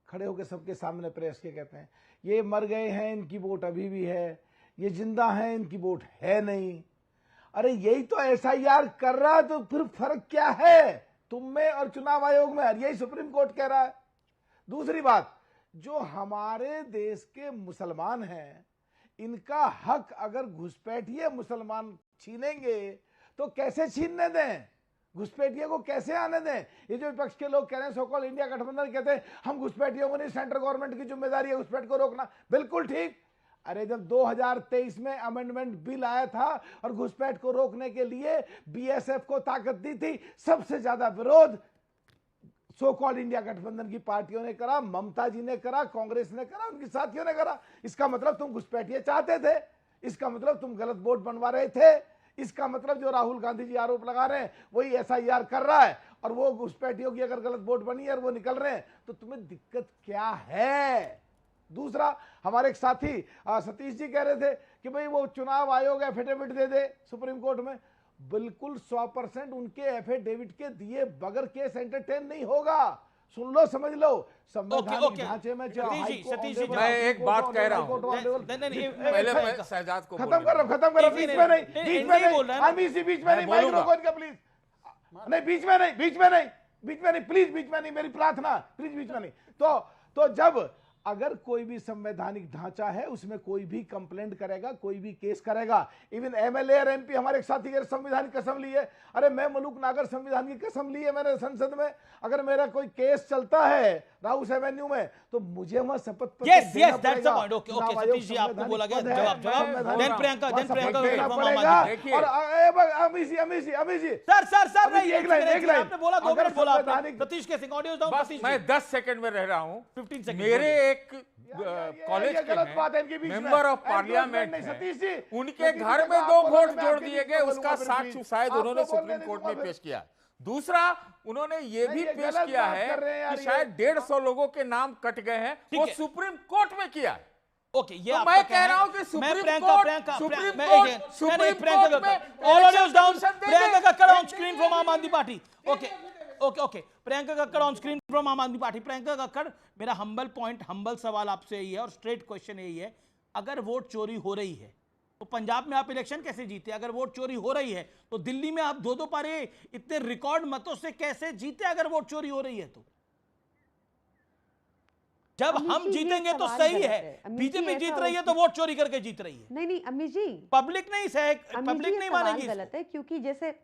खड़े होकर सबके सामने प्रेस के कहते हैं ये मर गए हैं, इनकी वोट अभी भी है, ये जिंदा हैं, इनकी वोट है नहीं। अरे यही तो एसआईआर कर रहा है, तो फिर फर्क क्या है तुम में और चुनाव आयोग में? यही सुप्रीम कोर्ट कह रहा है। दूसरी बात, जो हमारे देश के मुसलमान हैं, इनका हक अगर घुसपैठिए मुसलमान छीनेंगे तो कैसे छीनने दें? घुसपैठिए को कैसे आने दें? ये जो विपक्ष के लोग कह रहे हैं, सो कॉल्ड इंडिया गठबंधन कहते हैं हम घुसपैठियों को नहीं, सेंट्रल गवर्नमेंट की जिम्मेदारी है घुसपैठ को रोकना। बिल्कुल ठीक। अरे जब 2023 में अमेंडमेंट बिल आया था और घुसपैठ को रोकने के लिए बीएसएफ को ताकत दी थी, सबसे ज्यादा विरोध सो कॉल्ड इंडिया गठबंधन की पार्टियों ने करा, ममता जी ने करा, कांग्रेस ने करा, उनके साथियों ने करा। इसका मतलब तुम घुसपैठिए चाहते थे, इसका मतलब तुम गलत वोट बनवा रहे थे, इसका मतलब जो राहुल गांधी जी आरोप लगा रहे हैं वही एसआईआर कर रहा है, और वो घुसपैठियों की अगर गलत वोट बनी है और वो निकल रहे हैं, तो तुम्हें दिक्कत क्या है? दूसरा, हमारे एक साथी सतीश जी कह रहे थे कि भाई वो चुनाव आयोग एफिडेविट दे दे सुप्रीम कोर्ट में। बिल्कुल 100% उनके एफिडेविट के दिए बगैर केस एंटरटेन नहीं होगा। सुन लो, समझ लो, संवैधानिक ढांचे में सतीश जी, मैं एक बात कह रहा हूं, पहले मैं शहजाद को खत्म करो, बीच में नहीं, बीच में नहीं, बीच में नहीं, माइक्रोफोन का प्लीज नहीं, बीच में नहीं, प्लीज बीच में नहीं, मेरी प्रार्थना, प्लीज बीच में नहीं। तो जब अगर कोई भी संवैधानिक ढांचा है, उसमें कोई भी कंप्लेंट करेगा, कोई भी केस करेगा, इवन एमएलए और एमपी, हमारे एक साथी अगर संविधान की कसम ली है, अरे मैं मलूक नागर संविधान की कसम ली है मैंने संसद में, अगर मेरा कोई केस चलता है राउस एवेन्यू में, तो मुझे वहां शपथ पत्र देना पड़ेगा। ओके सतीश जी, आपको बोला गया, जवाब देन प्रियंका और अमीश जी सर नहीं, आपने बोला 2 मिनट बोला आपने। सतीश के सिंह ऑडियो डाउन। बस मैं 10 सेकंड में रह रहा हूं, 15 सेकंड। मेरे एक कॉलेज के मेंबर ऑफ पार्लियामेंट हैं, उनके घर में 2 वोट जोड़ दिए गए, उसका साक्ष्य शायद उन्होंने सुप्रीम कोर्ट में पेश किया। दूसरा, उन्होंने ये भी पेश किया है कि शायद 150 लोगों के नाम कट गए हैं, वो सुप्रीम कोर्ट में किया है। ओके, ये तो मैं कह रहा हूं कि सुप्रीम कोर्ट फ्रॉम आम आदमी party. Okay, Priyanka Kakkar on screen from आम आदमी पार्टी। प्रियंका कक्कड़, मेरा हम्बल सवाल आपसे यही है और स्ट्रेट क्वेश्चन यही है, अगर वोट चोरी हो रही है तो पंजाब में आप इलेक्शन कैसे जीते? अगर वोट चोरी हो रही है तो दिल्ली में आप 2-2 पारे इतने रिकॉर्ड मतों से कैसे जीते अगर वोट चोरी हो रही है? तो जब हम जीतेंगे तो सही है, बीजेपी जीत रही है तो वोट चोरी करके जीत रही है। नहीं अमीश जी, पब्लिक नहीं मानेगी। गलत है, क्योंकि जैसे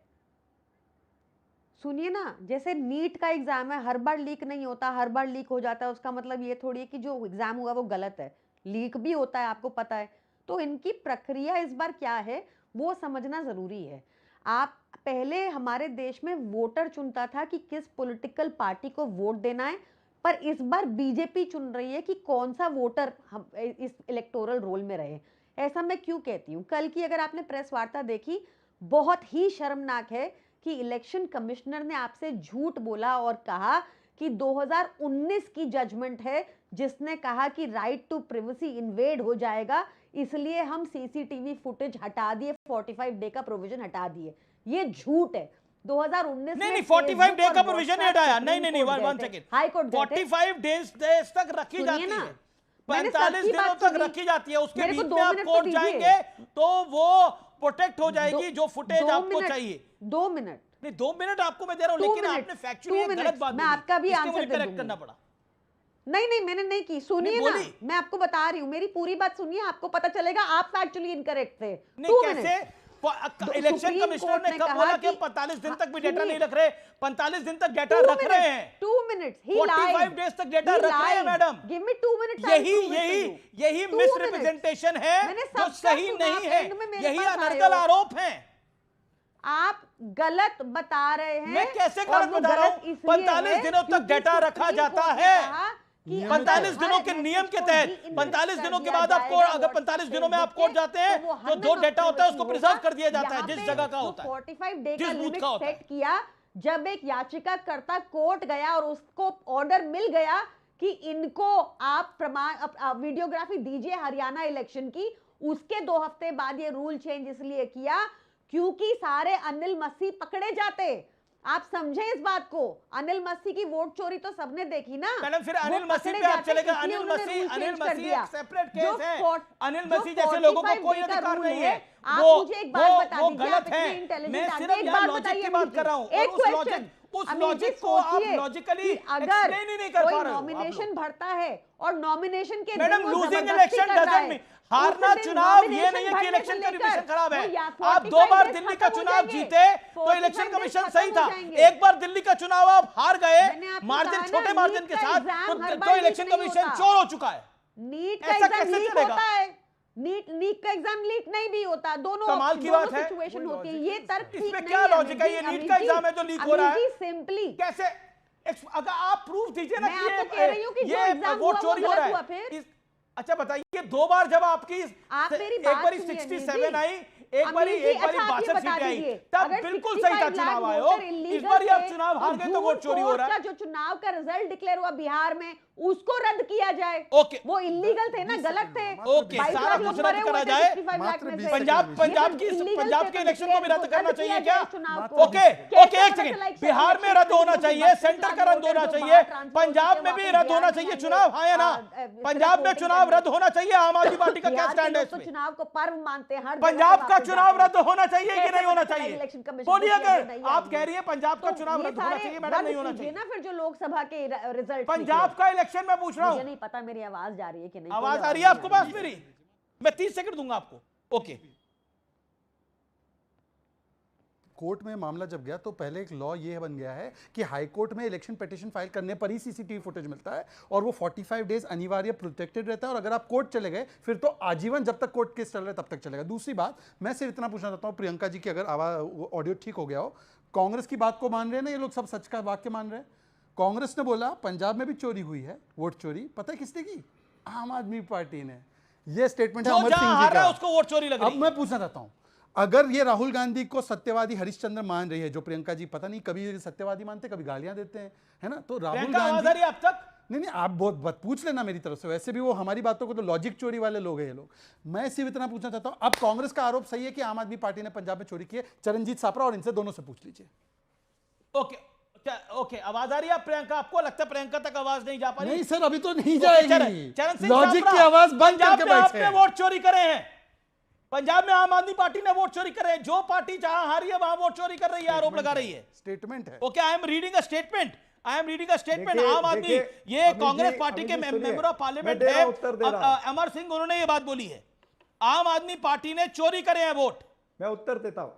सुनिए ना, जैसे नीट का एग्जाम है, हर बार लीक नहीं होता, हर बार लीक हो जाता है, उसका मतलब ये थोड़ी है कि जो एग्जाम हुआ वो गलत है, लीक भी होता है, आपको पता है। तो इनकी प्रक्रिया इस बार क्या है वो समझना जरूरी है। आप पहले हमारे देश में वोटर चुनता था कि किस पॉलिटिकल पार्टी को वोट देना है, पर इस बार बीजेपी चुन रही है कि कौन सा वोटर हम इस इलेक्टोरल रोल में रहे। ऐसा मैं क्यों कहती हूँ? कल की अगर आपने प्रेस वार्ता देखी, बहुत ही शर्मनाक है कि इलेक्शन कमिश्नर ने आपसे झूठ बोला और कहा कि 2019 की जजमेंट है जिसने कहा कि राइट टू प्राइवेसी इन्वेड हो जाएगा, इसलिए हम सीसीटीवी फुटेज हटा दिए, 45 डे का प्रोविजन हटा दिए। ये झूठ है। 2019 नहीं 45 डे का प्रोविजन नहीं हटाया। नहीं 1 सेकंड, हाई कोर्ट 45 डेज तक रखी जाती है, 45 दिनों तक रखी जाती है। उसके बीच में आप कोर्ट जाएंगे तो वो प्रोटेक्ट हो जाएगी जो फुटेज आपको चाहिए। 2 मिनट नहीं, 2 मिनट आपको मैं दे रहा हूं, लेकिन आपने फैक्चुअली गलत बात मैं आपका भी आंसर करेक्ट करना पड़ा। नहीं मैंने नहीं की, सुनिए ना, मैं आपको बता रही हूँ, मेरी पूरी बात सुनिए, आपको पता चलेगा आप फैक्चुअली इनकरेक्ट थे। कैसे? इलेक्शन कमिश्नर ने कब बोला कि 45 दिन तक भी डेटा नहीं रख रहे? 45 दिन तक डेटा रख रहे हैं। 2 मिनट्स, 45 डेज तक डेटा रख रहे हैं मैडम। Give me 2 minutes. यही मिसरिप्रेजेंटेशन है जो सही नहीं है, यही अनर्गल आरोप है। आप गलत बता रहे हैं। मैं कैसे और गलत वो बता रहा हूं? इसलिए 45 है दिनों तक क्योंकि डेटा रखा सुप्रीम जाता कोर्ट ने है। कहा कि 45 दिनों के हर नियम के मैसेज को तहत de-index 45 कर दिनों के दिया बाद आपको जाएगा अगर WhatsApp 45 दिनों में Facebook आप कोर्ट पे, जाते हैं तो वो तो जो 100% डेटा होता है उसको होगा। प्रिजर्व कर दिया जाता है यहाँ जिस पे जगह का जो होता है, 45 डे जिस का बूथ लिमिट का होता है। सेट किया, जब एक याचिकाकर्ता कोर्ट गया और उसको ऑर्डर मिल गया कि इनको आप प्रमाण वीडियोग्राफी दीजिए हरियाणा इलेक्शन की, उसके 2 हफ्ते बाद ये रूल चेंज इसलिए किया क्योंकि सारे अनिल मस्सी पकड़े जाते। आप समझे इस बात को, अनिल मस्सी की वोट चोरी तो सबने देखी ना। मैडम फिर वो अनिल मस्सी पकड़े पे आप जाते, चलेगा। इसलिए अनिल उन्होंने मस्सी रूल चेंज कर एक दिया। सेपरेट जो केस है। फोर्ट- अनिल जो मस्सी जैसे लोगों को 45 कोई डे का अधिकार रूल नहीं है। है। आप वो मुझे एक बात बता वो दीजिए, गलत आप इतने है। इंटेलिजेंट मैं आदमी, सिर्फ एक यहाँ बात लॉजिक बताइए की बात अमित कर रहा हूँ जी, और एक क्वेश्चन, उस अमित जी लॉजिक को आप सोचिए लॉजिकली कि अगर एक्सप्लेन ही नहीं कर कोई पा रहे हो आप नॉमिनेशन लोग। भरता है और नॉमिनेशन के मैडम दिन वो लूजिंग जबरदस्ती इलेक्शन कर रहा डजंट है, मीन हारना उस दिन चुनाव ये nomination नहीं है कि भरने इलेक्शन से का लेकर कमीशन खराब है। वो या आप 2 45 बार days दिल्ली का खत्म हो चुनाव जाएंगे, जीते तो 45 इलेक्शन days कमीशन खत्म सही हो था। जाएंगे। एक बार दिल्ली का चुनाव आप हार गए मैंने आपको मार्जिन कहा छोटे ना, मार्जिन नीट के का साथ एग्जाम हर तो बार इलेक्शन लीक नहीं कमीशन होता। चोर हो चुका है। नीट का ऐसा एग्जाम कैसे लीक चलेगा? होता है, नीट का एग्जाम लीक नहीं भी होता, दोनों कमाल की दोनों बात है। सिचुएशन होती है। ये तर्क ठीक इसमें नहीं क्या है लॉजिक है? ये अमित नीट जी, का एग्जाम है जो लीक हो रहा है। सिंपली कैसे अगर आप प्रूफ दीजिए ना मैं कि आपको कह रही हूं कि जो ये एग्जाम वोट हुआ, वो चोरी हो रहा गलत हुआ है। फिर। अच्छा बताइए 2 बार जब आपकी आप मेरी एक बात बारी सुनिए, 67 अमित जी। आई, एक बारी अमित जी, 62 अच्छा, आप ये बता सीटें आई, दीजिए, तब अगर बिल्कुल सही था 65 चुनाव लाख आयोग। वोटर इस illegal बार आप थे, चुनाव हार गए तो झूठ वोट चोरी हो रहा है। का जो चुनाव का रिजल्ट डिक्लेयर हुआ बिहार में, उसको रद्द किया जाए। ओके वो इलीगल थे ना, गलत थे। ओके 22 सारा लाख कुछ लोग रद्द मरे करा हुए थे जाए। 65 लाख में से। पंजाब के इलेक्शन को भी रद्द करना चाहिए क्या? ओके कैसे ओके एक पता चला सेकंड, election बिहार में रद्द होना चाहिए, सेंटर का रद्द होना चाहिए, पंजाब में भी रद्द होना चाहिए चुनाव, हाँ या ना? पंजाब में चुनाव रद्द होना चाहिए। आम आदमी पार्टी का क्या स्टैंड है तो इसमें? चुनाव को पर्व मानते हैं, हर पंजाब का चुनाव रद्द होना चाहिए कि कैसे नहीं होना पता चला चाहिए? इलेक्शन कमीशन बोलिए को अगर नहीं आप आई। कह रही है पंजाब का तो चुनाव ये रद्द होना सारे चाहिए, मैडम रद्द नहीं होना कीजिए चाहिए। ना फिर जो लोकसभा के रिजल्ट पंजाब का इलेक्शन में पूछ रहा मुझे हूं। नहीं पता मेरी आवाज जा रही है कि नहीं। आवाज कोई आ रही है आवाज आपको नहीं आ पास रही। मेरी? मैं 30 सेकंड दूंगा आपको। ओके कोर्ट में मामला जब गया तो पहले एक लॉ ये बन गया है कि हाई कोर्ट में इलेक्शन पिटीशन फाइल करने पर ही सीसीटीवी फुटेज मिलता है और वो 45 डेज अनिवार्य प्रोटेक्टेड रहता है और अगर आप कोर्ट चले गए फिर तो आजीवन जब तक कोर्ट केस चल रहा है तब तक चलेगा। दूसरी बात मैं सिर्फ इतना पूछना चाहता हूँ प्रियंका जी की, अगर आवाज ऑडियो ठीक हो गया हो, कांग्रेस की बात को मान रहे हैं ना ये लोग, सब सच का वाक्य मान रहे हैं? कांग्रेस ने बोला पंजाब में भी चोरी हुई है, वोट चोरी, पता है किसने की? आम आदमी पार्टी ने। ये स्टेटमेंट है जो अमर जहां सिंह हार जी रहा का। है उसको वोट चोरी लग रही अब है। मैं पूछना चाहता हूं, अगर ये राहुल गांधी को सत्यवादी हरिश्चंद्र मान रही है, जो प्रियंका जी पता नहीं कभी सत्यवादी मानते कभी गालियां देते हैं, है ना? तो राहुल प्रियंका आवाज आ रही गांधी है अब तक? नहीं आप बहुत पूछ लेना मेरी तरफ से, वैसे भी वो हमारी बातों को तो लॉजिक चोरी वाले लोग हैं ये लोग। मैं सिर्फ इतना पूछना चाहता हूं, अब कांग्रेस का आरोप सही है कि आम आदमी पार्टी ने पंजाब में चोरी की है? चरणजीत सापरा और इनसे दोनों से पूछ लीजिए। ओके ओके आवाज आ रही है प्रियंका? आपको लगता है प्रियंका तक आवाज नहीं जा पा रही? नहीं सर अभी तो नहीं ओके, जाएगी, चरण सिंह लॉजिक सापरा, की आवाज बंद पंजाब करके में बैठे आपने वोट चोरी करे हैं। पंजाब में आम आदमी पार्टी ने वोट चोरी करे हैं। जो पार्टी जहां हारी है वहां वोट चोरी कर रही है, आरोप लगा रही है। स्टेटमेंट है। Okay I am reading a statement. देखिए, आम आदमी देखिए, ये अमित कांग्रेस जी, पार्टी के अमित जी, मेंबर ऑफ मैं पार्लियामेंट दे रहा है हूं, उत्तर दे रहा हूं। अमर सिंह, उन्होंने ये बात बोली है आम आदमी पार्टी ने चोरी करे हैं वोट। मैं उत्तर देता हूं,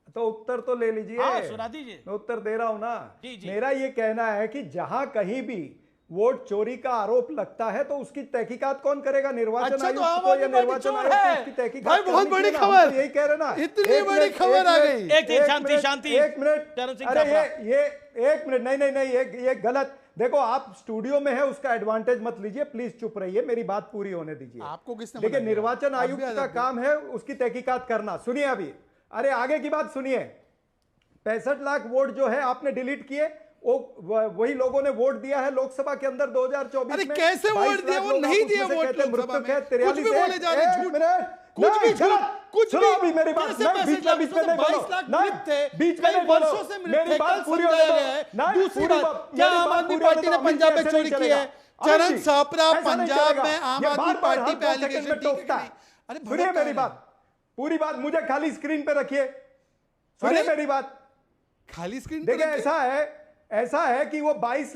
तो उत्तर तो ले लीजिए। हाँ, सुना दीजिए। मैं उत्तर दे रहा हूं ना। जी, जी। मेरा ये कहना है कि जहां कहीं भी वोट चोरी का आरोप लगता है तो उसकी तहकीकात कौन करेगा? निर्वाचन अच्छा, तो आयोग आम को या आदमी पार्टी निर्वाचन चोर आयोग को है। उसकी तहकीकात भाई, बहुत करनी बड़ी चाहिए ना। हम खबर। तो यही कह रहे ना। इतनी एक बड़ी मिनट, खबर एक आ मिनट, गई। एक मिनट, शांति, मिनट, शांति। एक मिनट। चरण सिंह अरे सापरा। ये एक मिनट, नहीं ये गलत। देखो आप स्टूडियो में है, उसका एडवांटेज मत लीजिए, प्लीज चुप रहिए, मेरी बात पूरी होने दीजिए। आपको किसने देखिए मना किया? निर्वाचन आप भी आयुक्त आजाद का हैं। काम है उसकी तहकीकात करना। सुनिए अभी, अरे आगे की बात सुनिए। 65 लाख वोट जो है आपने डिलीट किए, वही लोगों ने वोट दिया है लोकसभा के अंदर 2024 अरे में। कैसे वोट दिए? वो नहीं दिए वोट लोकसभा में। कुछ भी बोले जा रहे हैं, झूठ। कुछ भी झूठ, कुछ भी। मेरी बात कैसे नहीं, पैसे बीच में नहीं 22 लाख बोलो। मृत थे, बीच में कई नहीं बोलो। वर्षों से मृत मेरी थे, बात कल पूरी समझाया होने गया है। दो। दूसरी पूरी बात, क्या मेरी आम बात आदमी पूरी पार्टी होने ने दो। पंजाब में ऐसे चोरी नहीं की है? चलेगा। चरण अमित जी, सापरा ऐसा नहीं पंजाब चलेगा। में आम ये आदमी बार-बार पार्टी हर पे 2 एलिगेशन सेकंड में ठीक है टोकता कि है। नहीं? अरे सुनिए भड़क मेरी रहे हैं। बात, पूरी बात मुझे खाली स्क्रीन पे रखिए। सुनिए अरे, मेरी बात, खाली स्क्रीन देखिए ऐसा है कि वो 22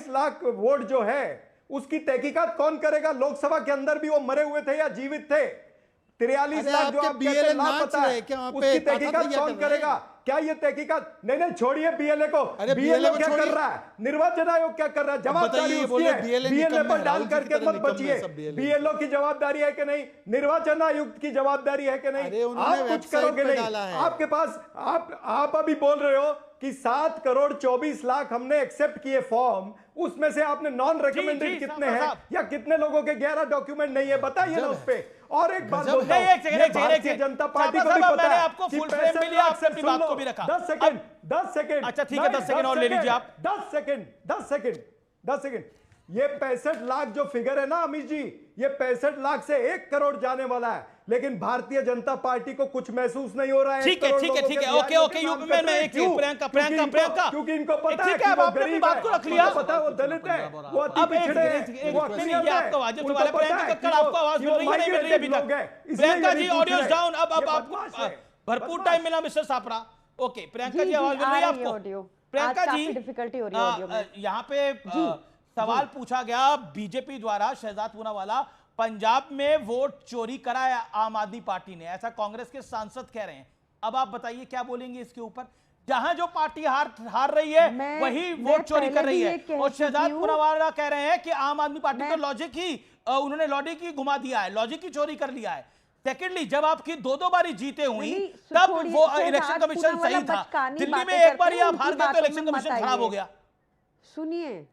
लाख वोट जो है उसकी तहकीकात कौन करेगा? लोकसभा के अंदर भी वो मरे हुए थे या जीवित थे? 43 अरे लाख जो आपके आप कहते हैं BLN नाच लापता रहे है, क्या वहाँ पे? उसकी ताता तहकीकात तैया कौन कर रहे हैं। करेगा? क्या ये तहकीकात? नहीं छोड़िए बीएलए को। अरे बीएलए को क्या छोड़िए। कर रहा है? निर्वाचन आयोग क्या कर रहा है? जवाबदारी उसकी है। बीएलए पर डाल करके मत बचिए। बीएलओ की जवाबदारी है कि नहीं? निर्वाचन आयुक्त की जवाबदारी है कि नहीं? आप कुछ करोगे नहीं। आपके पास आप अभी बोल रहे हो कि 7 करोड़ 24 लाख हमने एक्सेप्ट किए फॉर्म, उसमें से आपने नॉन रिकमेंडेड कितने हैं या कितने लोगों के 11 डॉक्यूमेंट नहीं है, बताइए ना उस पे। और एक बात बोलता हूं, ये भारतीय जनता पार्टी को भी पता है आपको फुल फ्रेम में लिया, आपसे अपनी बात को भी रखा। 10 सेकंड। अच्छा ठीक है, 10 सेकंड और ले लीजिए आप। 10 सेकंड। ये 65 लाख जो फिगर है ना अमित जी, ये 65 लाख से 1 करोड़ जाने वाला है, लेकिन भारतीय जनता पार्टी को कुछ महसूस नहीं हो रहा है। ठीक है, ओके यूपी में एक प्रियंका क्योंकि इनको पता है ठीक है, आपने अपनी बात को रख लिया। पता है वो दलित है, वो अति अब पिछड़े हैं, वो अक्षर है। आपका वाजिब सवाल है, प्रियंका कक्कड़ आपको आवाज मिल रही है, नहीं मिल रही अभी तक? Priyanka ji audio down. अब आपको भरपूर टाइम मिला मिस्टर सापरा। ओके प्रियंका जी आवाज मिल रही है आपको? प्रियंका जी डिफिकल्टी हो रही है ऑडियो में। यहाँ पे सवाल पूछा गया बीजेपी द्वारा, शहजाद पूनावाला, पंजाब में वोट चोरी कराया आम आदमी पार्टी ने, ऐसा कांग्रेस के सांसद कह रहे हैं। अब आप बताइए क्या बोलेंगे इसके ऊपर? जहां जो पार्टी हार रही है वही वोट चोरी कर रही है, और शहजाद पूनावाला कह रहे हैं कि आम आदमी पार्टी तो लॉजिक ही उन्होंने लॉजिक ही घुमा दिया है, लॉजिक ही चोरी कर लिया है। सेकेंडली, जब आपकी 2 बारी जीते हुई तब वो इलेक्शन कमीशन सही था। दिल्ली में एक बार आप हार गए तो इलेक्शन कमीशन खराब हो गया। सुनिए,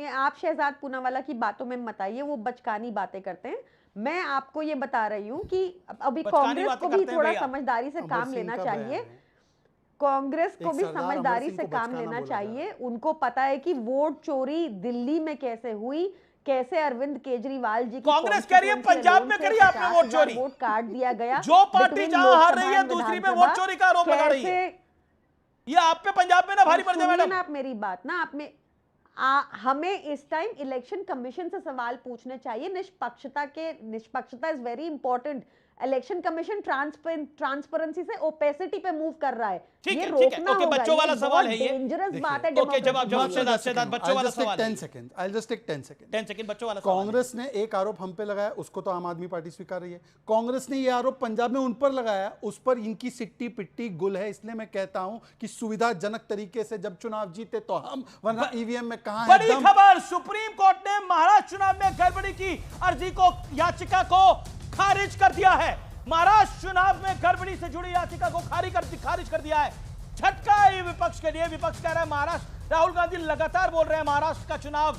आप शहजाद पूनावाला की बातों में मत आइए, वो बचकानी बातें करते हैं। मैं आपको ये बता रही हूँ कि अभी कांग्रेस को भी थोड़ा समझदारी से काम लेना चाहिए। कांग्रेस को भी समझदारी से काम लेना चाहिए। उनको पता है कि वोट चोरी दिल्ली में कैसे हुई, कैसे अरविंद केजरीवाल जी की कांग्रेस कह रही है पंजाब में करी आपने वोट चोरी, वोट काट दिया गया। जो पार्टी जहां हार रही है दूसरी में वोट चोरी का आरोप लगा रही है। ये आप पे पंजाब में ना भारी पड़ जाए मैडम। आप मेरी बात ना, आप में हमें इस टाइम इलेक्शन कमीशन से सवाल पूछने चाहिए। निष्पक्षता is very important. Election commission transparency से ओपेसिटी पे मूव कर रहा है। ठीक है, ओके, बच्चों वाला सवाल है ये, डेंजरस बात है। ओके, जवाब शहजाद, बच्चों वाला सवाल 10 second, I just take 10 second बच्चों वाला। कांग्रेस ने एक आरोप हम पे लगाया, उसको तो आम आदमी पार्टी स्वीकार रही है। कांग्रेस ने ये आरोप पंजाब में उन पर लगाया, उस पर इनकी सिट्टी पिट्टी गुल है। इसलिए मैं कहता हूं कि सुविधाजनक तरीके से जब चुनाव जीते तो हम, वरना ईवीएम में कहां है बड़ी खबर, सुप्रीम कोर्ट ने महाराष्ट्र चुनाव में गड़बड़ी की अर्जी को, याचिका को खारिज कर दिया है। महाराष्ट्र चुनाव में गड़बड़ी से जुड़ी याचिका को खारिज कर दिया है। झटका है विपक्ष के लिए। विपक्ष कह रहा है महाराष्ट्र, राहुल गांधी लगातार बोल रहे हैं महाराष्ट्र का चुनाव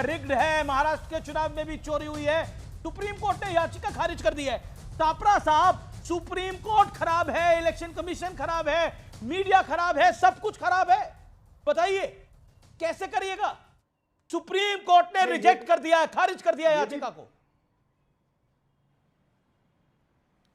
रिग्ड है, महाराष्ट्र के चुनाव में भी चोरी हुई है। सुप्रीम कोर्ट ने याचिका खारिज कर दी है। सापरा साहब, सुप्रीम कोर्ट खराब है, इलेक्शन कमीशन खराब है, मीडिया खराब है, सब कुछ खराब है। बताइए कैसे करिएगा? सुप्रीम कोर्ट ने रिजेक्ट कर दिया है, खारिज कर दिया याचिका को।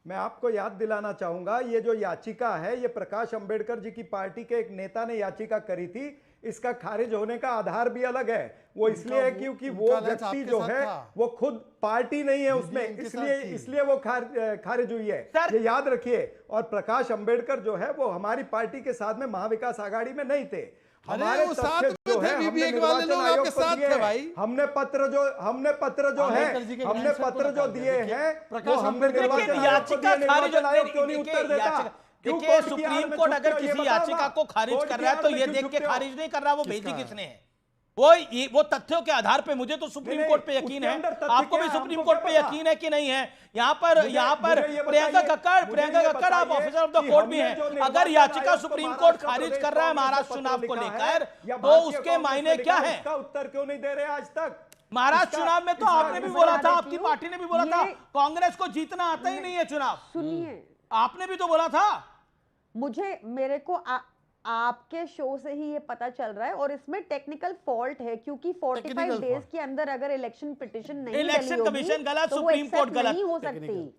मैं आपको याद दिलाना चाहूंगा, ये जो याचिका है ये प्रकाश अंबेडकर जी की पार्टी के एक नेता ने याचिका करी थी। इसका खारिज होने का आधार भी अलग है। वो इसलिए है क्योंकि वो व्यक्ति जो है वो खुद पार्टी नहीं है उसमें, इसलिए वो खारिज हुई है, ये याद रखिए। और प्रकाश अंबेडकर जो है वो हमारी पार्टी के साथ में महाविकास आगाड़ी में नहीं थे। हमारे साथ जो है हमने निर्वाचन आयोग को दिए भाई, हमने पत्र जो दिए हैं वो हमने निर्वाचन आयोग को दिए। निर्वाचन आयोग क्यों नहीं उत्तर देता? देखिए सुप्रीम कोर्ट अगर किसी याचिका को खारिज कर रहा है तो ये देख के खारिज नहीं कर रहा वो भेजी किसने है। वो तथ्यों के आधार पे, मुझे तो सुप्रीम कोर्ट पे यकीन है, आपको भी सुप्रीम कोर्ट पे यकीन है कि नहीं है? यहाँ पर प्रियंका कक्कड़ आप ऑफिसर ऑफ द कोर्ट भी हैं। अगर याचिका सुप्रीम कोर्ट खारिज कर रहा है महाराष्ट्र चुनाव को लेकर तो उसके मायने क्या है? इसका उत्तर क्यों नहीं दे रहे आज तक? महाराष्ट्र चुनाव में तो आपने भी बोला था, आपकी पार्टी ने भी बोला था कांग्रेस को जीतना आता ही नहीं है चुनाव। सुनिए, आपने भी तो बोला था। मेरे को आपके शो से ही ये पता चल रहा है, और इसमें टेक्निकल फॉल्ट है क्योंकि 45 डेज के अंदर अगर इलेक्शन पिटीशन नहीं, इलेक्शन कमीशन गलत, सुप्रीम कोर्ट गलत नहीं हो सकती।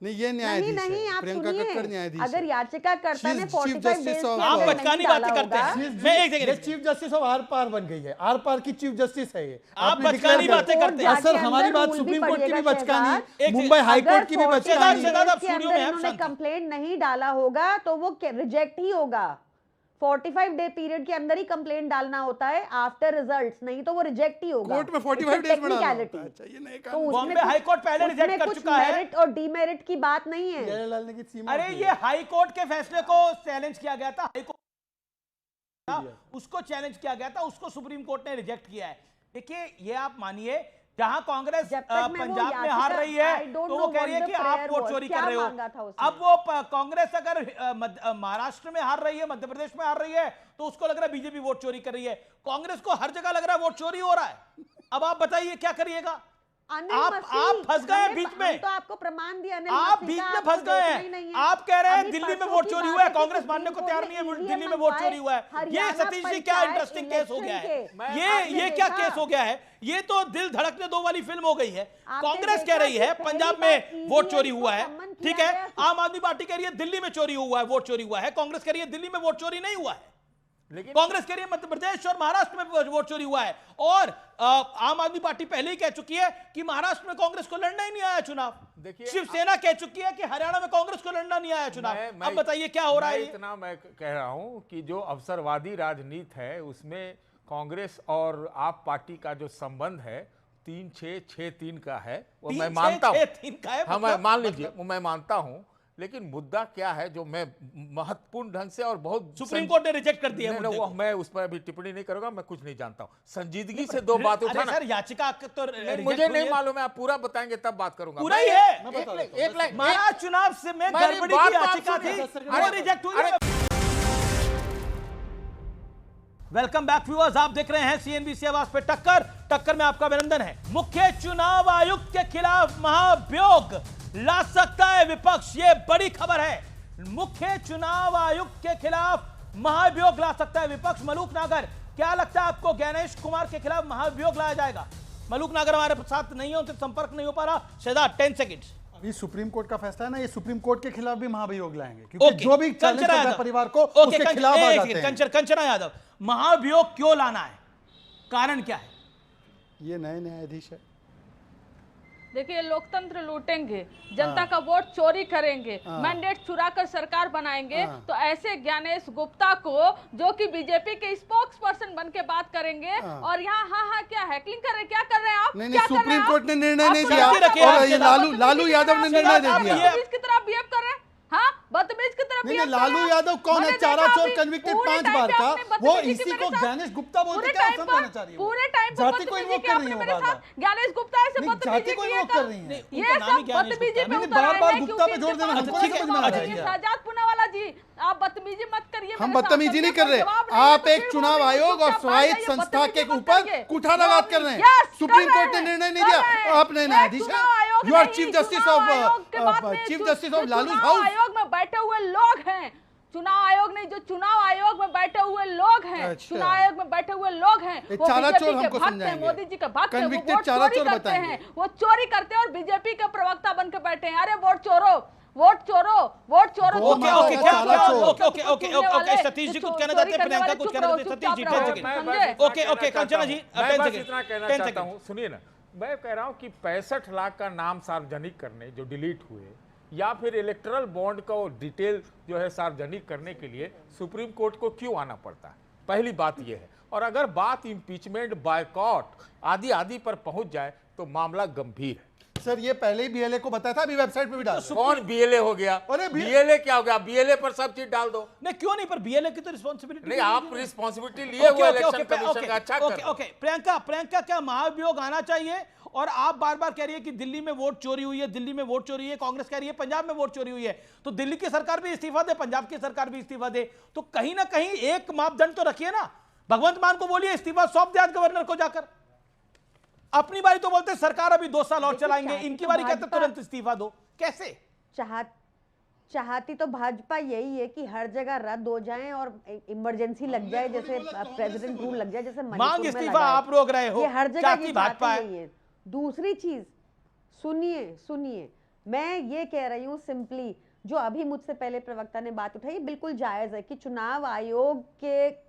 नहीं, ये न्यायाधीश नहीं, आप प्रियंका कक्कड़ सुनिए, न्यायाधीश अगर याचिकाकर्ता ने 45 डेज आप बचकानी बातें करते हैं। मैं एक सेकंड, चीफ जस्टिस ऑफ आर पार बन गई है, आर पार की चीफ जस्टिस है ये। आप बचकानी बातें करते हैं सर, हमारी बात सुप्रीम कोर्ट की भी बचकानी, मुंबई हाई कोर्ट की भी बचकानी। उन्होंने कंप्लेंट नहीं डाला होगा तो वो रिजेक्ट ही होगा। 45 डे पीरियड के अंदर ही कंप्लेंट डालना होता है आफ्टर रिजल्ट्स, नहीं तो वो रिजेक्ट ही होगा कोर्ट में 45 डेज में डालना टेक्निकलिटी। होता है। अच्छा, ये नए तो कानून। बॉम्बे हाई कोर्ट पहले रिजेक्ट कर चुका है। मेरिट और डीमेरिट की बात नहीं है। गैर डालने की सीमा अरे होती ये है। हाई कोर्ट के फैसले को चैलेंज किया गया था, हाई कोर्ट उसको चैलेंज किया गया था, उसको सुप्रीम कोर्ट ने रिजेक्ट किया है। देखिए ये आप मानिए, जहां कांग्रेस पंजाब में हार रही है तो वो कह रही है कि आप वोट चोरी कर रहे हो। अब वो कांग्रेस अगर महाराष्ट्र में हार रही है, मध्य प्रदेश में हार रही है, तो उसको लग रहा है बीजेपी वोट चोरी कर रही है। कांग्रेस को हर जगह लग रहा है वोट चोरी हो रहा है। अब आप बताइए क्या करिएगा? आप फंस गए बीच में, तो आपको प्रमाण दिया, आप बीच में फंस गए हैं। आप कह रहे हैं दिल्ली में वोट चोरी हुआ है, कांग्रेस मानने को तैयार नहीं है दिल्ली में वोट चोरी हुआ है। ये सतीश जी क्या इंटरेस्टिंग केस हो गया है, ये क्या केस हो गया है? ये तो दिल धड़कने दो वाली फिल्म हो गई है। कांग्रेस कह रही है पंजाब में वोट चोरी हुआ है, ठीक है। आम आदमी पार्टी कह रही है दिल्ली में चोरी हुआ है, वोट चोरी हुआ है। कांग्रेस कह रही है दिल्ली में वोट चोरी नहीं हुआ है, लेकिन कांग्रेस कह रही है मध्य प्रदेश और महाराष्ट्र में वोट चोरी हुआ है। और आम आदमी पार्टी पहले ही कह चुकी है कि महाराष्ट्र में कांग्रेस को लड़ना ही नहीं आया चुनाव। देखिए शिवसेना कह चुकी है कि हरियाणा में कांग्रेस को लड़ना नहीं आया चुनाव। अब बताइए क्या हो रहा है? इतना मैं कह रहा हूं कि जो अवसरवादी राजनीति है उसमें कांग्रेस और आप पार्टी का जो संबंध है 3-6-6-3 का है, वो मैं मानता हूं। हाँ, मैं मान लीजिए, वो मैं मानता हूं। लेकिन मुद्दा क्या है जो मैं महत्वपूर्ण ढंग से और बहुत सुप्रीम कोर्ट ने रिजेक्ट कर दिया है, वो मैं उस पर अभी टिप्पणी नहीं करूंगा, मैं कुछ नहीं जानता हूं। संजीदगी से दो बात उठाना। सर याचिका तो मुझे नहीं मालूम है, आप पूरा बताएंगे तब बात करूंगा। पूरा ही है। एक लाइन महाराष्ट्र चुनाव से में गड़बड़ी की याचिका थी, वो रिजेक्ट हुई। वेलकम बैक व्यूअर्स, आप देख रहे हैं सीएनबीसी आवाज पे टक्कर में आपका अभिनंदन है। मुख्य चुनाव आयुक्त के खिलाफ महाभियोग ला सकता है विपक्ष, ये बड़ी खबर है। मुख्य चुनाव आयुक्त के खिलाफ महाभियोग ला सकता है विपक्ष। मलूक नागर, क्या लगता है आपको गणेश कुमार के खिलाफ महाभियोग लाया जाएगा? मलूक नागर हमारे साथ नहीं है, उनसे संपर्क नहीं हो पा रहा। शहजाद 10 सेकंड्स। अभी सुप्रीम कोर्ट का फैसला है ना, ये सुप्रीम कोर्ट के खिलाफ भी महाभियोग लाएंगे, क्योंकि जो भी चैलेंज करता है परिवार को उसके खिलाफ आ जाते हैं। कंचना यादव, महाभियोग क्यों लाना है, कारण क्या है? ये नए न्यायाधीश है। देखिए, लोकतंत्र लूटेंगे, जनता का वोट चोरी करेंगे, मैंडेट चुरा कर सरकार बनाएंगे, तो ऐसे ज्ञानेश गुप्ता को जो कि बीजेपी के स्पोक्स पर्सन बन के बात करेंगे और यहाँ हाँ क्या हैकलिंग कर रहे हैं, क्या कर रहे हैं आप? नहीं, सुप्रीम कोर्ट ने निर्णय नहीं दिया और ये लालू यादव ने निर्णय दे दिया। किस तरह बिहेव कर रहे हैं? हाँ, बदतमीज की तरह नहीं, लालू यादव कौन है? चारा चोर कन्विक्टेड 5 बार का, वो इसी को ज्ञानेश गुप्ता बोलते क्या समझना चाह रही है? पूरे टाइम जाति को इन्वोक कर रही है वो बार। ज्ञानेश गुप्ता ऐसे जाति को इन्वोक कर रही है, ये सब बदतमीजी पे उतर बार रहे हैं। गुप्ता पे जोर देना हमको नहीं समझ में आ रहा है। शहजाद पूनावाला जी, आप बदतमीजी मत करिए। हम बदतमीजी नहीं कर रहे, आप एक चुनाव आयोग और स्वायत्त संस्था के ऊपर कुठाराघात कर रहे हैं। सुप्रीम कोर्ट ने निर्णय नहीं दिया, आपने न्यायाधीश है, you are chief justice of Lalu house. आयोग में बैठे हुए लोग हैं, चुनाव आयोग नहीं, जो चुनाव आयोग में बैठे हुए लोग हैं, चुनाव आयोग में बैठे हुए लोग हैं, वो बीजेपी के भक्त हैं, मोदी जी के भक्त हैं, वो वोट चोरी करते हैं, वो चोरी करते हैं और बीजेपी के प्रवक्ता बन के बैठे हैं। अरे वोट चोरो, वोट चोरो, वोट चोरो। ओके सतीश जी कुछ कहना चाहते हैं, प्रियंका कुछ कहना चाहते हैं। सतीश जी ओके कंचना जी, मैं बस इतना कहना चाहता हूं, सुनिए ना, मैं कह रहा हूं कि 65 लाख का नाम सार्वजनिक करने जो डिलीट हुए या फिर इलेक्टोरल बॉन्ड का डिटेल जो है सार्वजनिक करने के लिए सुप्रीम कोर्ट को क्यों आना पड़ता है? पहली बात यह है। और अगर बात इम्पीचमेंट, बायकॉट आदि पर पहुंच जाए तो मामला गंभीर है। सर ये पहले ही बीएलए को बताया था, अभी वेबसाइट पे भी डाल। कौन बीएलए हो गया? अरे बीएलए क्या हो गया? बीएलए पर सब चीज डाल दो। नहीं क्यों नहीं, पर बीएलए की तो रिस्पांसिबिलिटी नहीं, आप रिस्पांसिबिलिटी लिए हुए इलेक्शन कमीशन का। अच्छा ओके प्रियंका क्या महाभियोग आना चाहिए? और आप बार बार कह रही है कि दिल्ली में वोट चोरी हुई है, दिल्ली में वोट चोरी है, कांग्रेस कह रही है पंजाब में वोट चोरी हुई है, तो दिल्ली की सरकार भी इस्तीफा दे, पंजाब की सरकार भी इस्तीफा दे, तो कहीं ना कहीं एक मापदंड तो रखिए ना। भगवंत मान को बोलिए इस्तीफा सौंप दे आज गवर्नर को जाकर। अपनी बारी तो बोलते सरकार अभी 2 साल और चलाएंगे, इनकी बारी कहते तुरंत इस्तीफा दो। कैसे? चाहती तो भाजपा यही है कि हर जगह रद्द हो जाए और इमरजेंसी लग जाए, जैसे प्रेसिडेंट रूल लग जाए, जैसे मांग इस्तीफा आप रोक रहे हो, ये हर जगह की भाजपा है। दूसरी चीज सुनिए, मैं ये कह रही हूँ सिंपली, जो अभी मुझसे पहले प्रवक्ता ने बात उठाई, बिल्कुल जायज है कि चुनाव आयोग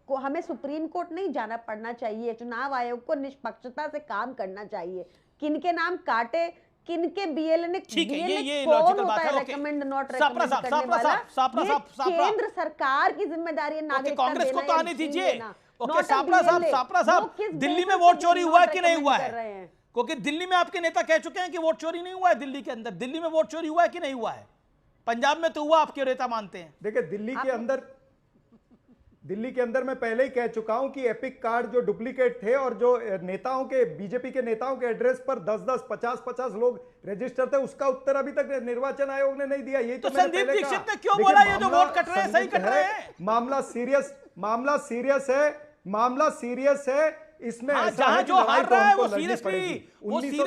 को हमें सुप्रीम कोर्ट नहीं जाना पड़ना चाहिए, चुनाव आयोग को निष्पक्षता से काम करना चाहिए। किनके नाम काटे, किनके बीएलए ने, ठीक है, ये कौन लॉजिकल होता बात है है। Okay. Recommend not Sapra recommend साहब, करने सापरा वाला? साहब, सापरा ये साहब, सापरा। केंद्र सरकार की जिम्मेदारी है ओके, नागरिकता कांग्रेस को देना तो या आने छीन दीजिए। लेना। ओके, Not a सापरा साहब, BLA। सापरा वो साहब, किस दिल्ली basis में पे वोट चोरी not हुआ है कि नहीं recommend हुआ कर रहे है? हैं? क्योंकि दिल्ली में आपके नेता कह चुके हैं कि वोट चोरी नहीं हुआ है दिल्ली के अंदर। दिल्ली में वोट चोरी हुआ है कि नहीं हुआ है? पंजाब में तो हुआ, आपके नेता मानते हैं। देखिए दिल्ली के अंदर मैं पहले ही कह चुका हूं कि एपिक कार्ड जो डुप्लीकेट थे और जो नेताओं के, बीजेपी के नेताओं के एड्रेस पर 10-10, 50-50 लोग रजिस्टर थे, उसका उत्तर अभी तक निर्वाचन आयोग ने नहीं दिया। यही तो मैंने संदीप पहले दीक्षित कहा। ने क्यों देखिए, बोला ये जो मामला वोट कट रहे हैं सही कट रहे हैं? मामला सीरियस है। इसमें हाँ, ऐसा जहां है कि जो लड़ाई हार तो रहा है हमको वो लड़नी सीरियसली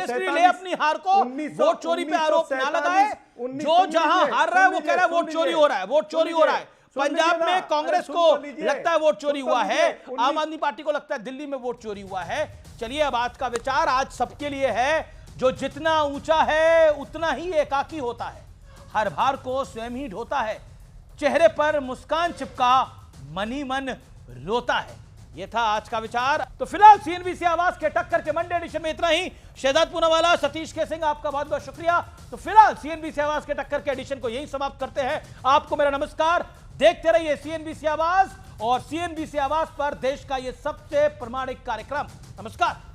पड़ेगी। ले अपनी हार को, वोट चोरी पे आरोप ना लगाए। जो जहां हार रहा है वो कह रहा है वोट चोरी हो रहा है, वोट चोरी हो रहा है। पंजाब में कांग्रेस को लगता है वोट चोरी हुआ है, आम आदमी पार्टी को लगता है दिल्ली में वोट चोरी हुआ है। चलिए, अब आज का विचार आज सबके लिए है, जो जितना ऊंचा है उतना ही एकाकी होता है, हर भार को स्वयं ही ढोता है, चेहरे पर मुस्कान चिपका मन ही मन रोता है। यह था आज का विचार। तो फिलहाल सीएनबीसी आवाज के टक्कर के मंडे एडिशन में इतना ही। शहजाद पूनावाला, सतीश के सिंह, आपका बहुत बहुत शुक्रिया। तो फिलहाल सीएनबीसी आवाज के टक्कर के एडिशन को यही समाप्त करते हैं। आपको मेरा नमस्कार। देखते रहिए सीएनबीसी आवाज, और सीएनबीसी आवाज पर देश का यह सबसे प्रामाणिक कार्यक्रम। नमस्कार।